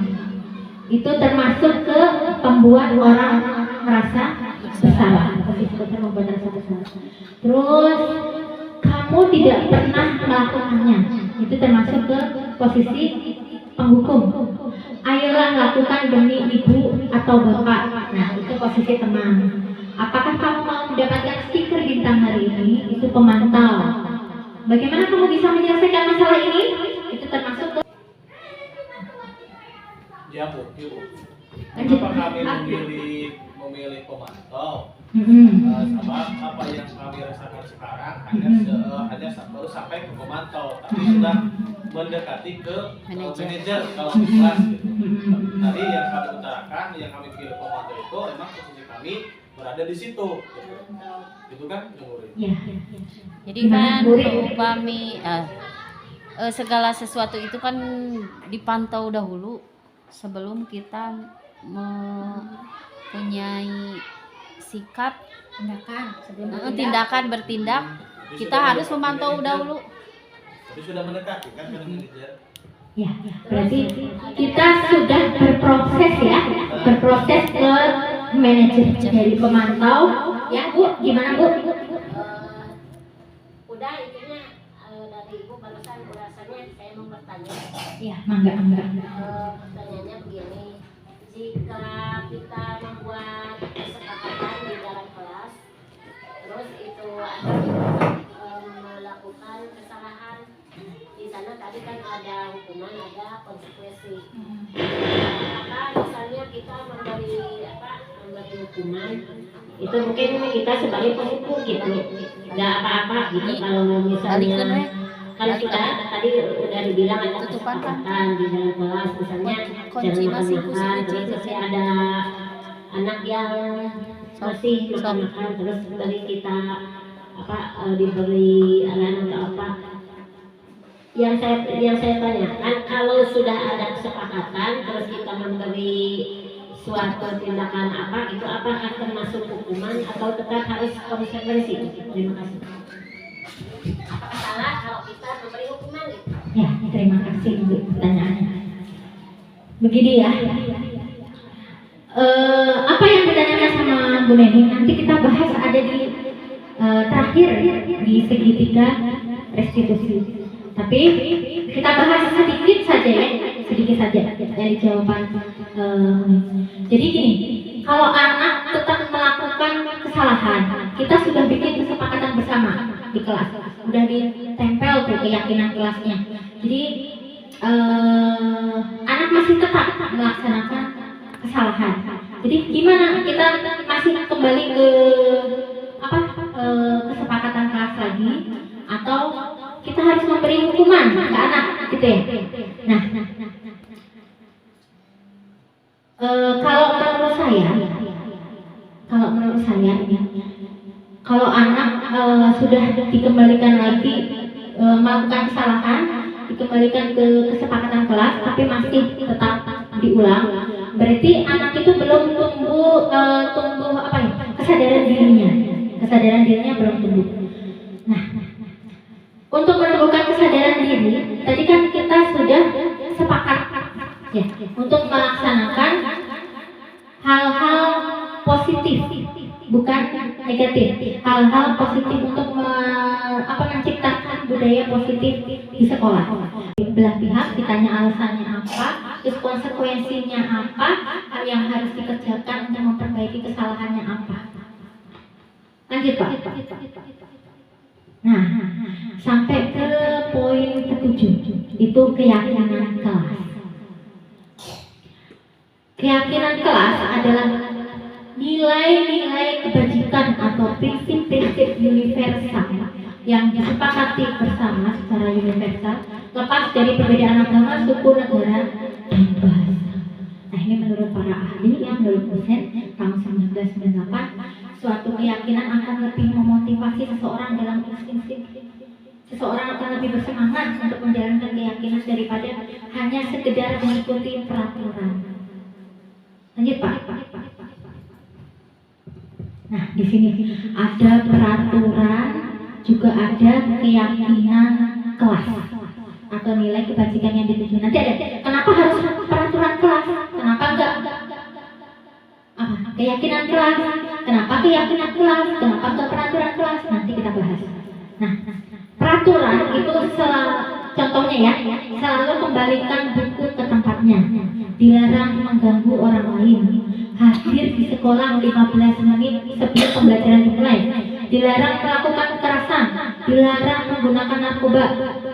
Itu termasuk ke pembuat orang merasa bersalah. Terus kamu tidak pernah melakukannya. Itu termasuk ke posisi penghukum. Ayolah lakukan demi ibu atau bapak. Nah, itu posisi teman. Apakah kamu mau mendapatkan stiker bintang hari ini? Itu pemantau. Bagaimana kamu bisa menyelesaikan masalah ini? Itu termasuk ke... Ya Bu, kenapa kami memilih pemantau? Apa yang kami rasakan sekarang hanya baru sampai ke pemantau, tapi sudah mendekati ke manajer kalau di kelas gitu. Tadi yang kami utarakan, yang kami pilih pemantau itu emang posisi kami berada di situ, gitu kan, murid? Ya. Jadi kan upami segala sesuatu itu kan dipantau dahulu sebelum kita mempunyai sikap tindakan bertindak, kita harus memantau dahulu. Tapi sudah mendekati kan dengan manajer. Ya, berarti kita sudah berproses ya, berproses ke manajer dari pemantau. Ya Bu, gimana Bu? Udah intinya dari ibu barusan rasanya saya mau bertanya. Ya, mangga. Pertanyaannya begini, jika kita membuat kesepakatan di dalam kelas, terus itu ada melakukan kesalahan, di sana tadi kan ada hukuman, ada konsekuensi. Maka misalnya kita memberi hukuman, itu mungkin kita sebagai penghukum gitu, nggak apa-apa gitu kalau misalnya. Kalau sudah tadi udah dibilang ada kesepakatan di dalam kelas, misalnya jangan makan, terus masih ada anak yang masih makan, terus dari kita diberi arahan atau apa. Yang saya tanyakan, kalau sudah ada kesepakatan, terus kita memberi suatu tindakan itu apakah termasuk hukuman atau tetap harus konsekuensi? Terima kasih. Apakah salah kalau kita memberi hukuman gitu? Ya, terima kasih untuk pertanyaannya. Begini ya, apa yang ditanyakan sama Bu Neni nanti kita bahas ada di terakhir di segitiga restitusi. Tapi kita bahas sedikit saja ya, dari jawaban. Jadi gini, kalau anak tetap melakukan kesalahan, kita sudah bikin kesepakatan bersama di kelas, udah ditempel tuh keyakinan kelasnya. Jadi anak masih tetap melaksanakan kesalahan. Jadi gimana kita masih kembali ke kesepakatan kelas lagi, atau kita harus memberi hukuman ke anak gitu ya? Nah, kalau menurut saya ini, kalau anak sudah dikembalikan lagi melakukan kesalahan, dikembalikan ke kesepakatan kelas tapi masih tetap diulang, berarti anak itu belum tumbuh kesadaran dirinya belum tumbuh. Nah, untuk menumbuhkan kesadaran diri, tadi kan kita sudah sepakat ya untuk melaksanakan hal-hal positif, bukan negatif. Hal-hal positif untuk menciptakan budaya positif di sekolah. Belah pihak ditanya alasannya apa, terus konsekuensinya apa, hal yang harus dikerjakan untuk memperbaiki kesalahannya apa. Lanjut Pak. Nah, sampai ke poin ke-7, itu keyakinan kelas. Keyakinan kelas adalah nilai-nilai kebajikan atau prinsip-prinsip universal yang disepakati bersama secara universal, lepas dari perbedaan agama, suku, negara, dan bahasa. Nah, ini menurut para ahli, menurut dosen tahun 1998, suatu keyakinan akan lebih memotivasi seseorang dalam insting. Seseorang akan lebih bersemangat untuk menjalankan keyakinan daripada hanya sekedar mengikuti peraturan. Lanjut Pak. Nah, di sini ada peraturan, juga ada keyakinan kelas atau nilai kebajikan yang dituju. Nanti ada. Kenapa harus peraturan kelas? Kenapa enggak keyakinan kelas? Kenapa keyakinan kelas? Kenapa enggak peraturan kelas? Nanti kita bahas. Nah, peraturan itu contohnya ya, selalu kembalikan buku ke tempatnya, dilarang mengganggu orang lain, hadir di sekolah 15 menit sebelum pembelajaran dimulai, dilarang melakukan kekerasan, dilarang menggunakan narkoba,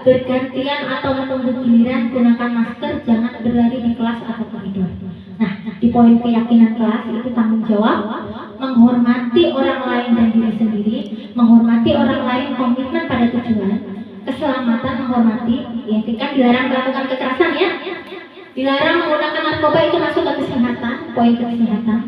bergantian atau menunggu giliran, gunakan masker, jangan berlari di kelas atau koridor. Nah, di poin keyakinan kelas itu tanggung jawab, menghormati orang lain dan diri sendiri, menghormati orang lain, komitmen pada tujuan, keselamatan, menghormati, ya kan dilarang melakukan kekerasan ya, dilarang menggunakan narkoba, itu masuk ke kesehatan, poin kesehatan.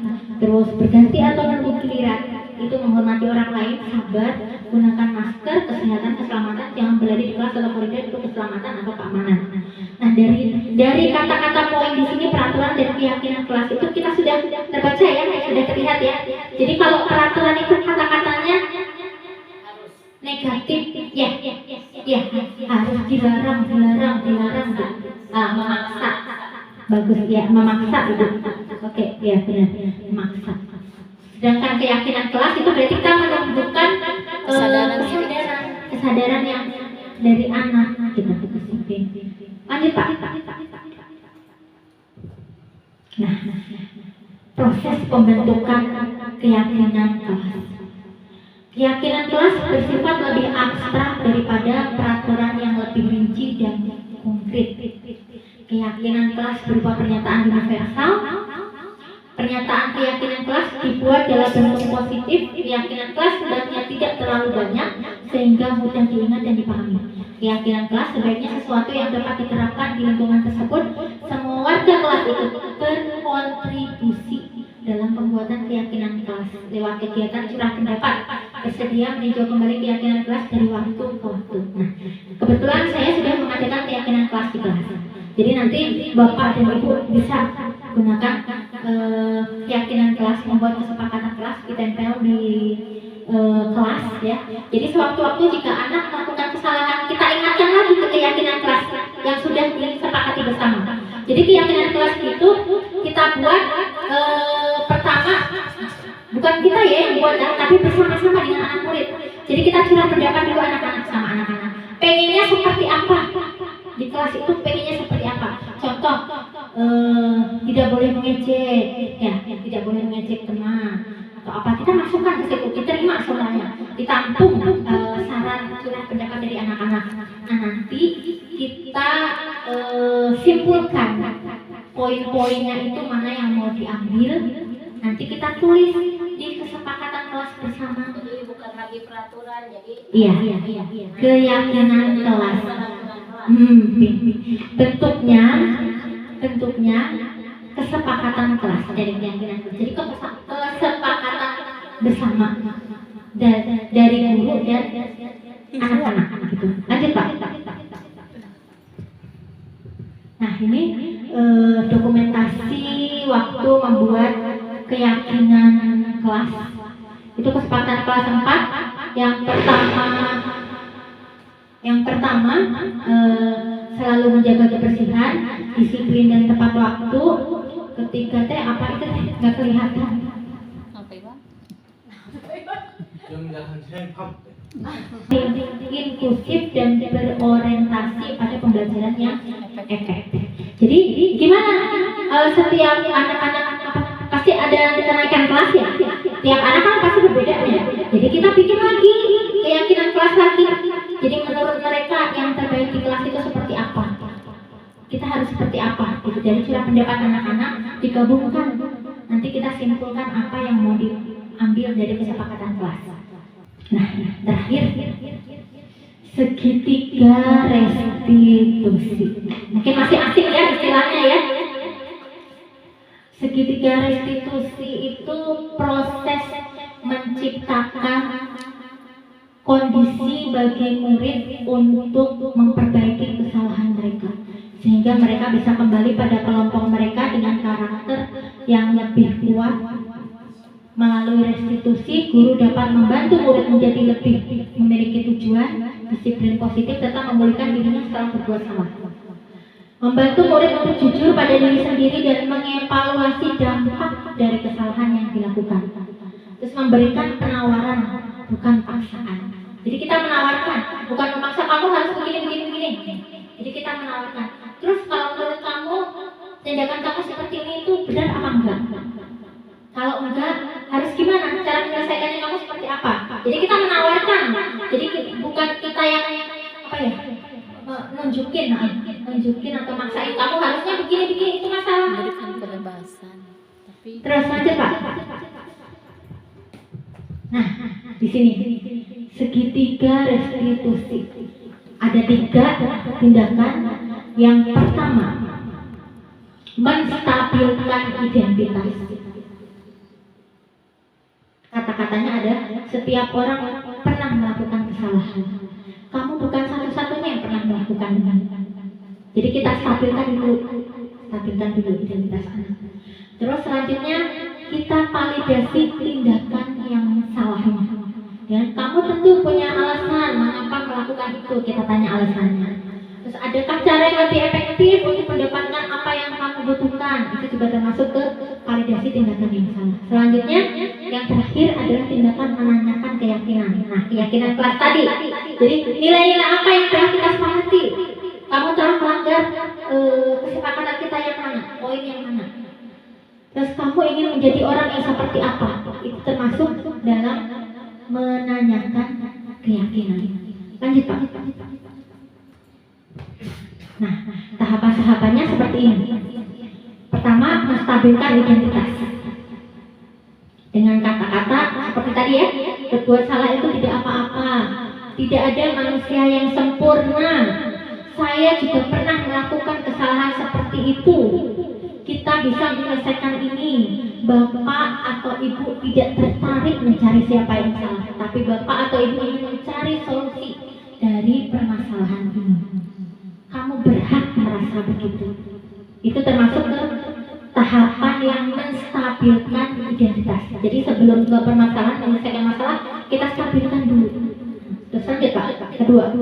Terus berganti atau menunggu giliran, itu menghormati orang lain, sabar, gunakan masker, kesehatan, keselamatan, jangan berlari di kelas atau koridor, itu keselamatan atau keamanan. Nah, dari kata-kata poin di sini, peraturan dan keyakinan kelas itu kita sudah terbaca ya, sudah terlihat ya. Jadi kalau peraturan itu kata-katanya negatif, ya harus dilarang, memaksa, bagus ya, memaksa itu. Oke, ya benar, memaksa. Sedangkan keyakinan kelas itu berarti kita menunjukkan kesadaran yang dari anak kita itu disiplin. Lanjut Pak. Nah, proses pembentukan keyakinan kelas. Keyakinan kelas bersifat lebih abstrak daripada peraturan yang lebih rinci dan konkret. Keyakinan kelas berupa pernyataan universal. Pernyataan keyakinan kelas dibuat dalam bentuk positif. Keyakinan kelas sebenarnya tidak terlalu banyak sehingga mudah diingat dan dipahami. Keyakinan kelas sebaiknya sesuatu yang dapat diterapkan di lingkungan tersebut. Semua warga kelas ikut berkontribusi dalam pembuatan keyakinan kelas lewat kegiatan curah pendapat, bersedia meninjau kembali keyakinan kelas dari waktu ke waktu. Nah, kebetulan saya sudah mengadakan keyakinan kelas di kelas. Jadi nanti Bapak dan Ibu bisa gunakan keyakinan kelas, membuat kesepakatan kelas, ditempel di kelas ya. Jadi sewaktu-waktu jika anak melakukan kesalahan, kita ingatkan lagi ke keyakinan kelas yang sudah Jadi keyakinan kelas itu kita buat pertama, bukan kita ya yang buat, tapi bersama-sama dengan anak murid. Jadi kita curah pendapat dulu anak-anak sama anak-anak. Pengennya seperti apa? Di kelas itu pengennya seperti apa? Contoh, tidak boleh mengejek, ya, tidak boleh mengejek teman atau apa. Kita masukkan ke situ, diterima suaranya, ditampung saran curah pendapat dari anak-anak. Nah, nanti kita simpulkan poin-poinnya itu mana yang mau diambil. Nanti kita tulis di kesepakatan kelas bersama. Jadi bukan lagi peraturan, jadi Iya, keyakinan kelas. Bentuknya kesepakatan kelas dari keyakinan kelas. Jadi kesepakatan bersama dari guru dan anak-anak gitu. Lanjut Pak. Nah ini dokumentasi waktu membuat keyakinan kelas. Itu kesepakatan kelas 4. Yang pertama selalu menjaga kebersihan, disiplin dan tepat waktu. Ketiga teh apa itu nggak kelihatan. Inklusif dan berorientasi pada pembelajaran yang efektif. Jadi gimana? Setiap anak-anak pasti ada kenaikan kelas ya. Tiap anak kan pasti berbeda ya. Jadi kita bikin lagi keyakinan kelas lagi. Jadi menurut mereka yang terbaik di kelas itu seperti apa? Kita harus seperti apa? Gitu. Jadi curah pendapat anak-anak digabungkan. Nanti kita simpulkan apa yang mau diambil dari kesepakatan kelas. Nah, terakhir segitiga restitusi. Mungkin masih asing ya istilahnya ya. Segitiga restitusi itu proses menciptakan kondisi bagi murid untuk memperbaiki kesalahan mereka, sehingga mereka bisa kembali pada kelompok mereka dengan karakter yang lebih kuat. Melalui restitusi, guru dapat membantu murid menjadi lebih memiliki tujuan, disiplin positif, serta memulihkan dirinya setelah berbuat salah. Membantu murid untuk jujur pada diri sendiri dan mengevaluasi dampak dari kesalahan yang dilakukan. Terus memberikan penawaran, bukan paksaan. Jadi kita menawarkan, bukan memaksa kamu harus begini. Jadi kita menawarkan. Terus kalau menurut kamu tindakan kamu seperti ini itu benar apa enggak? Kalau enggak, harus gimana? Cara menyelesaikannya kamu seperti apa? Jadi kita menawarkan. Jadi bukan kita yang apa ya? Nunjukin atau maksain kamu harusnya begini itu masalah. Terus lanjut Pak. Nah, di sini segitiga restitusi. Ada 3 tindakan. Yang pertama, menstabilkan identitas. Kata-katanya ada, setiap orang pernah melakukan kesalahan. Kamu bukan satu-satunya yang pernah melakukan. Jadi kita stabilkan dulu identitas anak. Terus selanjutnya kita validasi tindakan yang salahnya. Ya, kamu tentu punya alasan mengapa melakukan itu. Kita tanya alasannya. Terus adakah cara yang lebih efektif untuk mendapatkan apa yang kamu butuhkan? Itu juga termasuk ke validasi tindakan yang salah. Selanjutnya yang terakhir adalah tindakan menanyakan keyakinan. Nah, keyakinan kelas tadi. Jadi nilai-nilai apa yang telah kita sepakati? Kamu telah melanggar kesepakatan kita yang mana? Poin yang mana? Terus kamu ingin menjadi orang yang seperti apa? Itu termasuk dalam menanyakan keyakinan. Lanjut Pak. Nah, tahapan-tahapannya seperti ini. Pertama, menstabilkan identitas. Dengan kata-kata seperti tadi ya, berbuat salah itu tidak apa-apa. Tidak ada manusia yang sempurna. Saya juga pernah melakukan kesalahan seperti itu. Kita bisa menyelesaikan ini. Bapak atau ibu tidak tertarik mencari siapa yang salah, tapi bapak atau ibu ingin mencari solusi dari permasalahan ini. Kamu berhak merasa begitu. Itu termasuk ke tahapan yang menstabilkan identitas. Jadi sebelum ke permasalahan, menyelesaikan masalah, kita stabilkan dulu. Terus lanjut Pak, kedua.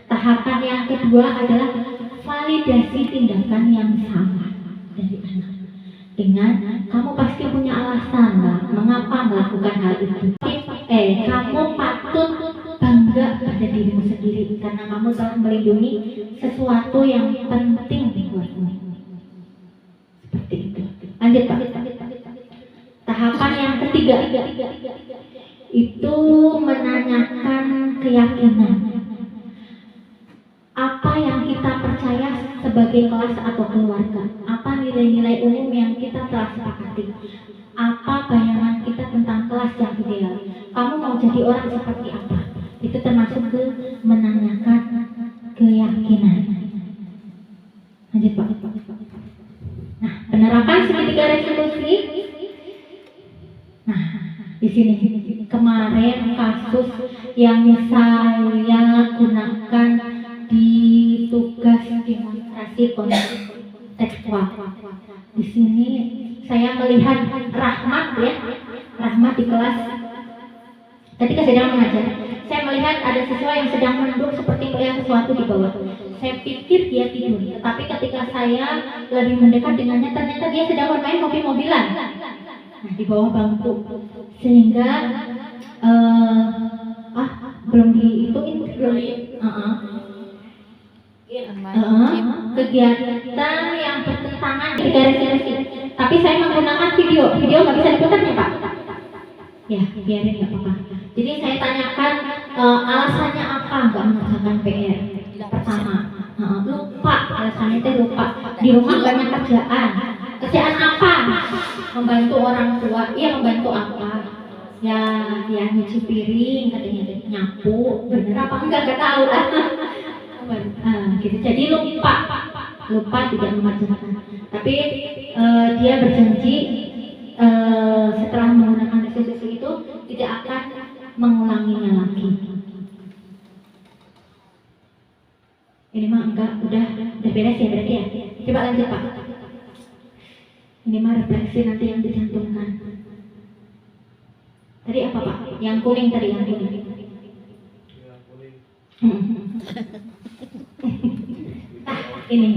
Tahapan yang kedua adalah validasi tindakan yang sama dari anak. Dengan kamu pasti punya alasan lah mengapa melakukan hal itu. Kamu patut bangga pada dirimu sendiri karena kamu telah melindungi sesuatu yang penting buatmu. Seperti itu. Lanjut Pak. Tahapan yang ketiga itu menanyakan keyakinan. Apa yang kita percaya sebagai kelas atau keluarga? Apa nilai-nilai umum yang kita telah sepakati? Apa bayangan kita tentang kelas yang ideal? Kamu mau jadi orang seperti apa? Itu termasuk ke menanyakan keyakinan. Lanjut Pak. Nah, penerapan segitiga resolusi. Nah, di sini kemarin kasus yang saya gunakan di tugas demonstrasi kontekstual. Di sini saya melihat Rahmat di kelas. Ketika sedang mengajar, saya melihat ada siswa yang sedang menunduk seperti melihat sesuatu di bawah. Saya pikir dia tidur, tapi ketika saya lebih mendekat dengannya, ternyata dia sedang bermain mobil-mobilan. Nah, di bawah bangku, sehingga belum dihitungin kegiatan yang bertentangan di garis-garis. Tapi saya menggunakan video nggak bisa diputarnya Pak. Ya, biarin nggak apa-apa. Jadi saya tanyakan alasannya apa nggak mengerjakan PR. Pertama, lupa, alasannya itu lupa. Di rumah banyak kerjaan apa? Membantu orang tua, iya membantu apa? Ya nyuci piring, katanya nyapu, bener apa enggak tahu lah. Gitu. Jadi lupa tidak mengerjakan. Tapi dia berjanji setelah menggunakan resolusi itu tidak akan mengulanginya lagi. Ini mah enggak, udah beres ya berarti ya. Coba lanjut Pak. Ini mah refleksi nanti yang dicantumkan. Tadi apa Pak? Yang kuning tadi yang kuning. Ini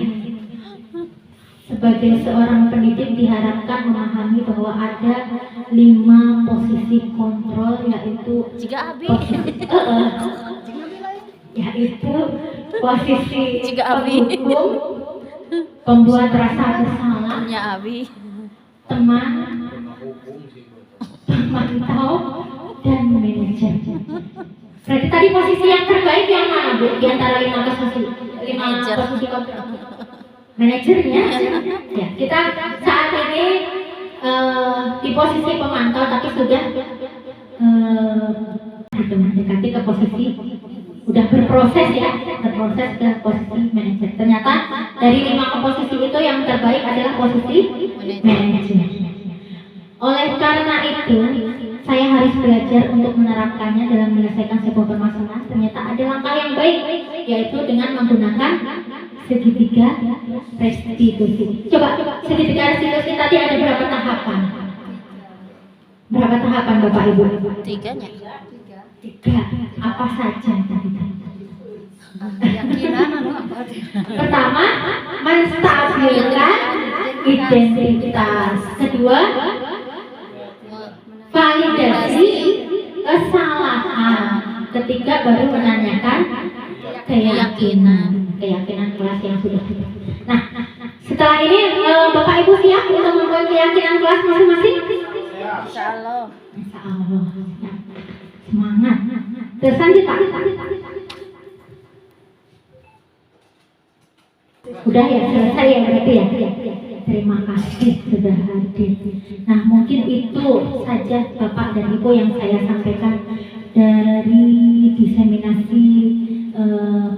sebagai seorang pendidik diharapkan memahami bahwa ada 5 posisi kontrol, yaitu yaitu posisi penghukum, pembuat rasa bersalah, teman, pemantau, dan manajer. Berarti tadi posisi yang terbaik yang mana Bu? Di antara 5 posisi kontrol. Manajernya. Ya, kita saat ini di posisi pemantau, tapi sudah mendekati ke posisi, udah berproses ke posisi manajer. Ternyata dari 5 posisi itu yang terbaik adalah posisi manajer. Oleh karena itu, saya harus belajar untuk menerapkannya dalam menyelesaikan sebuah permasalahan. Ternyata ada langkah yang baik, yaitu dengan menggunakan segitiga restitusi. Coba segitiga restitusi tadi ada berapa tahapan? Berapa tahapan Bapak Ibu? 3. Apa saja tadi? Pertama, menstabilkan identitas. Kedua, validasi kesalahan. Ketiga, baru menanyakan keyakinan kelas yang sudah ada. Nah, setelah ini Bapak Ibu siap untuk membuat keyakinan kelas masing-masing? Insya Allah. Semangat. Terus lanjut Pak. Udah ya, selesai ya berarti ya. Terima kasih sudah hadir. Nah, mungkin itu saja Bapak dan Ibu yang saya sampaikan dari diseminasi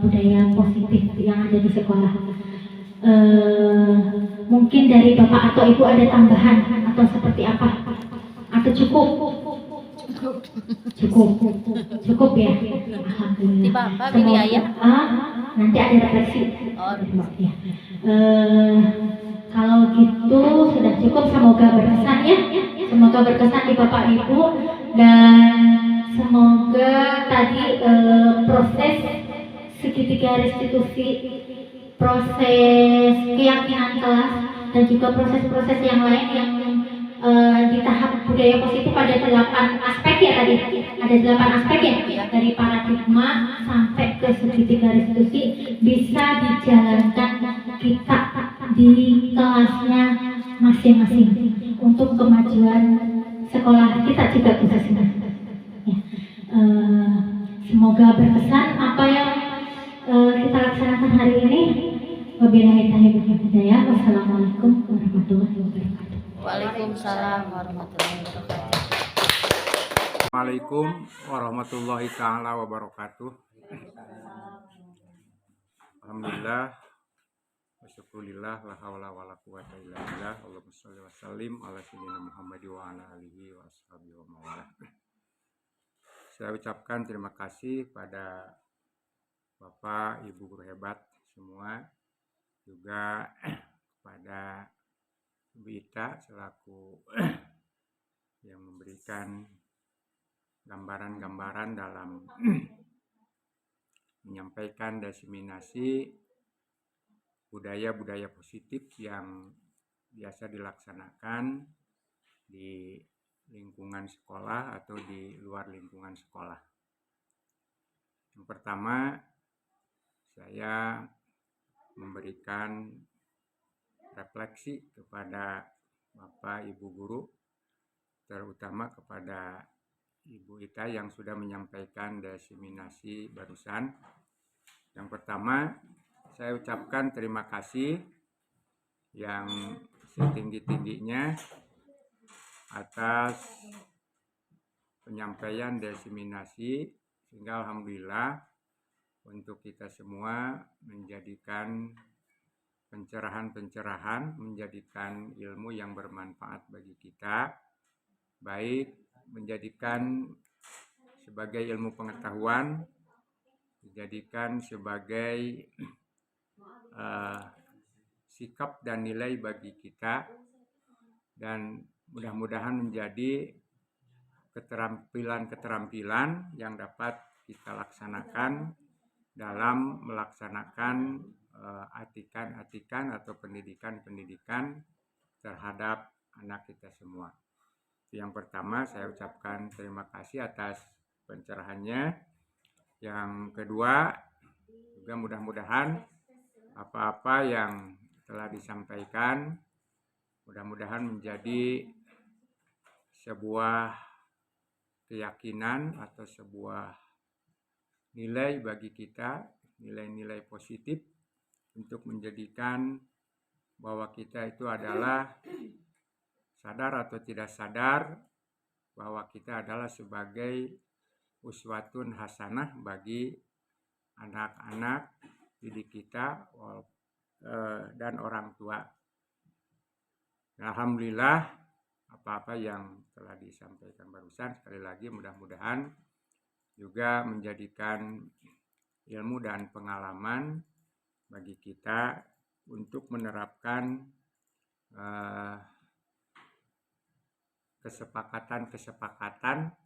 budaya positif yang ada di sekolah. Mungkin dari Bapak atau Ibu ada tambahan atau seperti apa? Atau cukup ya. Alhamdulillah. Nanti ada refleksi. Ya. Kalau gitu sudah cukup, semoga berkesan ya. Semoga berkesan di Bapak Ibu, dan semoga tadi proses segitiga restitusi proses keyakinan kelas dan juga proses-proses yang lain yang di tahap budaya positif ada 8 aspek ya tadi, ada 8 aspek ya, dari paradigma sampai ke segitiga restitusi bisa dijalankan kita di kelasnya masing-masing untuk kemajuan sekolah kita juga khususnya. Ya. Semoga berkesan apa yang kita laksanakan hari ini. Wabillahi taufiq wal hidayah. Wassalamualaikum warahmatullahi wabarakatuh. Waalaikumsalam warahmatullahi wabarakatuh. Assalamualaikum warahmatullahi taala wabarakatuh. Alhamdulillah wasyukurillah la haula wala quwata illa billah. Allahumma shalli wa sallim ala sayyidina Muhammad wa ala alihi wa ashabihi wa mawalah. Saya ucapkan terima kasih pada Bapak Ibu guru hebat semua, juga pada Ibu Ita selaku yang memberikan gambaran-gambaran dalam menyampaikan diseminasi budaya-budaya positif yang biasa dilaksanakan di lingkungan sekolah atau di luar lingkungan sekolah. Yang pertama, saya memberikan refleksi kepada Bapak Ibu guru, terutama kepada Ibu Ita yang sudah menyampaikan diseminasi barusan. Yang pertama, saya ucapkan terima kasih yang setinggi-tingginya atas penyampaian diseminasi, sehingga alhamdulillah untuk kita semua menjadikan pencerahan-pencerahan, menjadikan ilmu yang bermanfaat bagi kita, baik menjadikan sebagai ilmu pengetahuan, dijadikan sebagai sikap dan nilai bagi kita, dan mudah-mudahan menjadi keterampilan-keterampilan yang dapat kita laksanakan dalam melaksanakan atikan-atikan atau pendidikan-pendidikan terhadap anak kita semua. Yang pertama, saya ucapkan terima kasih atas pencerahannya. Yang kedua, juga mudah-mudahan apa-apa yang telah disampaikan mudah-mudahan menjadi sebuah keyakinan atau sebuah nilai bagi kita, nilai-nilai positif untuk menjadikan bahwa kita itu adalah sadar atau tidak sadar bahwa kita adalah sebagai uswatun hasanah bagi anak-anak didik kita dan orang tua. Alhamdulillah apa-apa yang telah disampaikan barusan, sekali lagi mudah-mudahan juga menjadikan ilmu dan pengalaman bagi kita untuk menerapkan kesepakatan-kesepakatan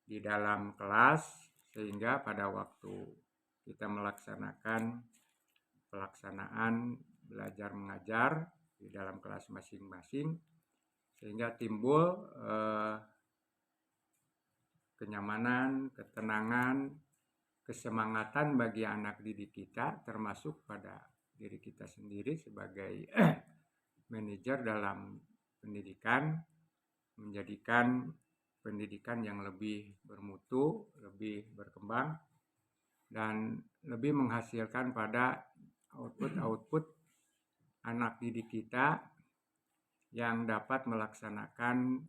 di dalam kelas, sehingga pada waktu kita melaksanakan pelaksanaan belajar mengajar di dalam kelas masing-masing, sehingga timbul kenyamanan, ketenangan, kesemangatan bagi anak didik kita, termasuk pada diri kita sendiri sebagai manajer dalam pendidikan, menjadikan pendidikan yang lebih bermutu, lebih berkembang, dan lebih menghasilkan pada output anak didik kita yang dapat melaksanakan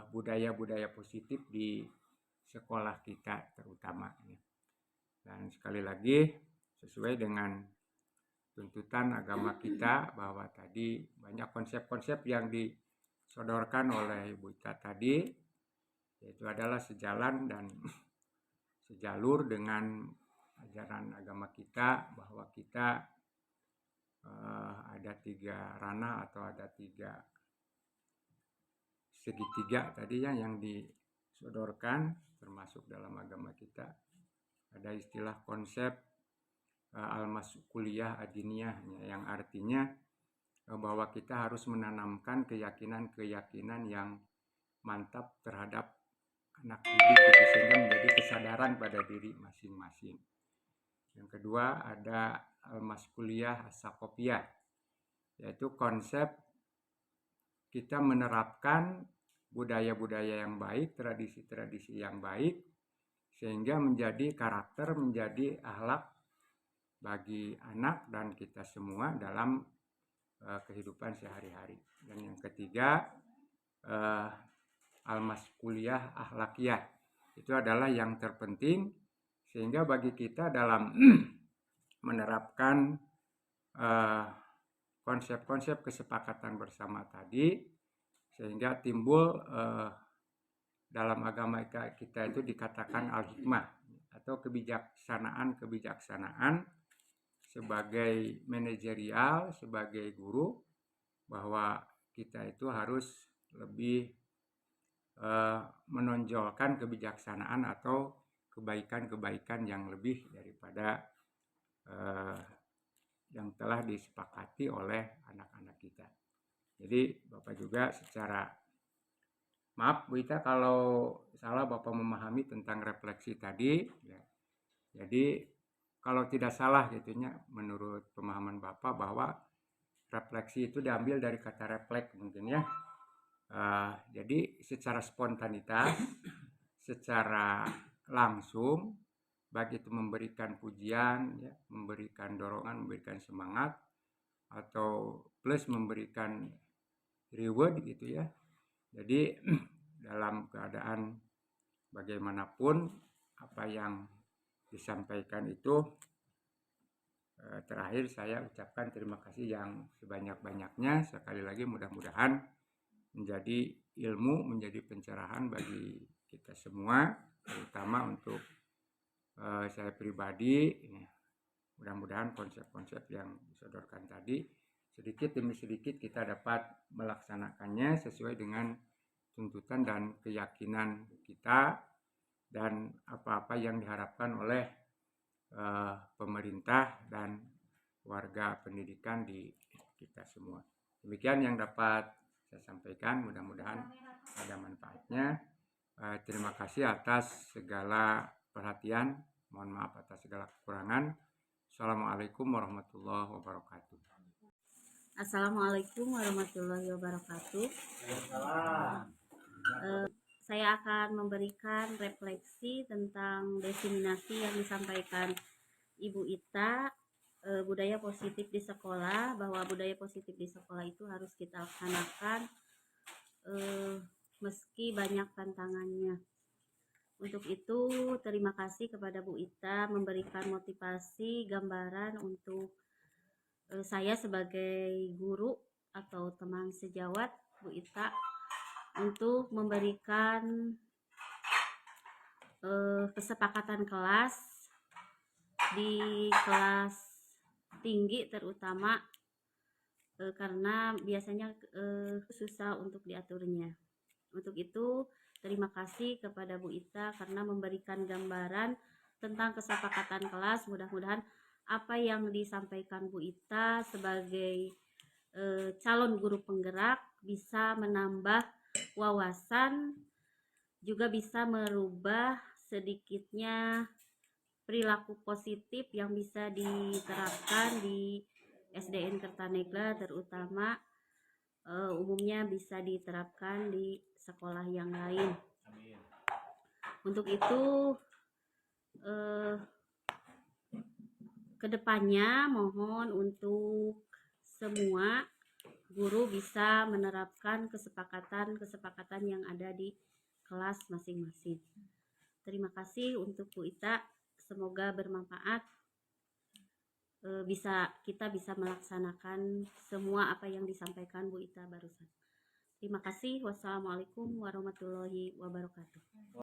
budaya-budaya positif di sekolah kita terutama. Dan sekali lagi sesuai dengan tuntutan agama kita bahwa tadi banyak konsep-konsep yang disodorkan oleh Ibu Ita tadi, yaitu adalah sejalan dan sejalur dengan ajaran agama kita, bahwa kita ada 3 ranah atau ada 3 segitiga tadinya yang disodorkan termasuk dalam agama kita. Ada istilah konsep al-mas'uliyah adiniyah, yang artinya bahwa kita harus menanamkan keyakinan-keyakinan yang mantap terhadap anak didik itu, sehingga menjadi kesadaran pada diri masing-masing. Yang kedua ada al-mas'uliyah as-saqofiyah, yaitu konsep kita menerapkan budaya-budaya yang baik, tradisi-tradisi yang baik, sehingga menjadi karakter, menjadi akhlak bagi anak dan kita semua dalam kehidupan sehari-hari. Dan yang ketiga al-mas'uliyah akhlakiyah, itu adalah yang terpenting, sehingga bagi kita dalam menerapkan konsep-konsep kesepakatan bersama tadi, sehingga timbul dalam agama kita itu dikatakan al-hikmah atau kebijaksanaan sebagai manajerial, sebagai guru, bahwa kita itu harus lebih menonjolkan kebijaksanaan atau kebaikan-kebaikan yang lebih daripada yang telah disepakati oleh anak-anak kita. Jadi Bapak juga secara, maaf Bu Ita kalau salah Bapak memahami tentang refleksi tadi ya. Jadi kalau tidak salah gitunya menurut pemahaman Bapak bahwa refleksi itu diambil dari kata refleks mungkin ya. Jadi secara spontanitas, secara langsung, baik itu memberikan pujian, ya, memberikan dorongan, memberikan semangat, atau plus memberikan reward gitu ya. Jadi dalam keadaan bagaimanapun apa yang disampaikan itu, terakhir saya ucapkan terima kasih yang sebanyak-banyaknya. Sekali lagi mudah-mudahan menjadi ilmu, menjadi pencerahan bagi kita semua, terutama untuk saya pribadi. Mudah-mudahan konsep-konsep yang disodorkan tadi sedikit demi sedikit kita dapat melaksanakannya sesuai dengan tuntutan dan keyakinan kita dan apa-apa yang diharapkan oleh pemerintah dan warga pendidikan di kita semua. Demikian yang dapat saya sampaikan, mudah-mudahan ada manfaatnya. Terima kasih atas segala perhatian, mohon maaf atas segala kekurangan. Assalamualaikum warahmatullahi wabarakatuh. Assalamualaikum warahmatullahi wabarakatuh. Saya akan memberikan refleksi tentang diseminasi yang disampaikan Ibu Ita, budaya positif di sekolah, bahwa budaya positif di sekolah itu harus kita laksanakan meski banyak tantangannya. Untuk itu terima kasih kepada Bu Ita memberikan motivasi, gambaran untuk saya sebagai guru atau teman sejawat Bu Ita untuk memberikan kesepakatan kelas di kelas tinggi, terutama karena biasanya susah untuk diaturnya. Untuk itu terima kasih kepada Bu Ita karena memberikan gambaran tentang kesepakatan kelas. Mudah-mudahan apa yang disampaikan Bu Ita sebagai calon guru penggerak bisa menambah wawasan, juga bisa merubah sedikitnya perilaku positif yang bisa diterapkan di SDN Kertanegara, terutama umumnya bisa diterapkan di sekolah yang lain. Untuk itu kedepannya mohon untuk semua guru bisa menerapkan kesepakatan yang ada di kelas masing-masing. Terima kasih untuk Bu Ita, semoga bermanfaat. Kita bisa melaksanakan semua apa yang disampaikan Bu Ita barusan. Terima kasih. Wassalamualaikum warahmatullahi wabarakatuh.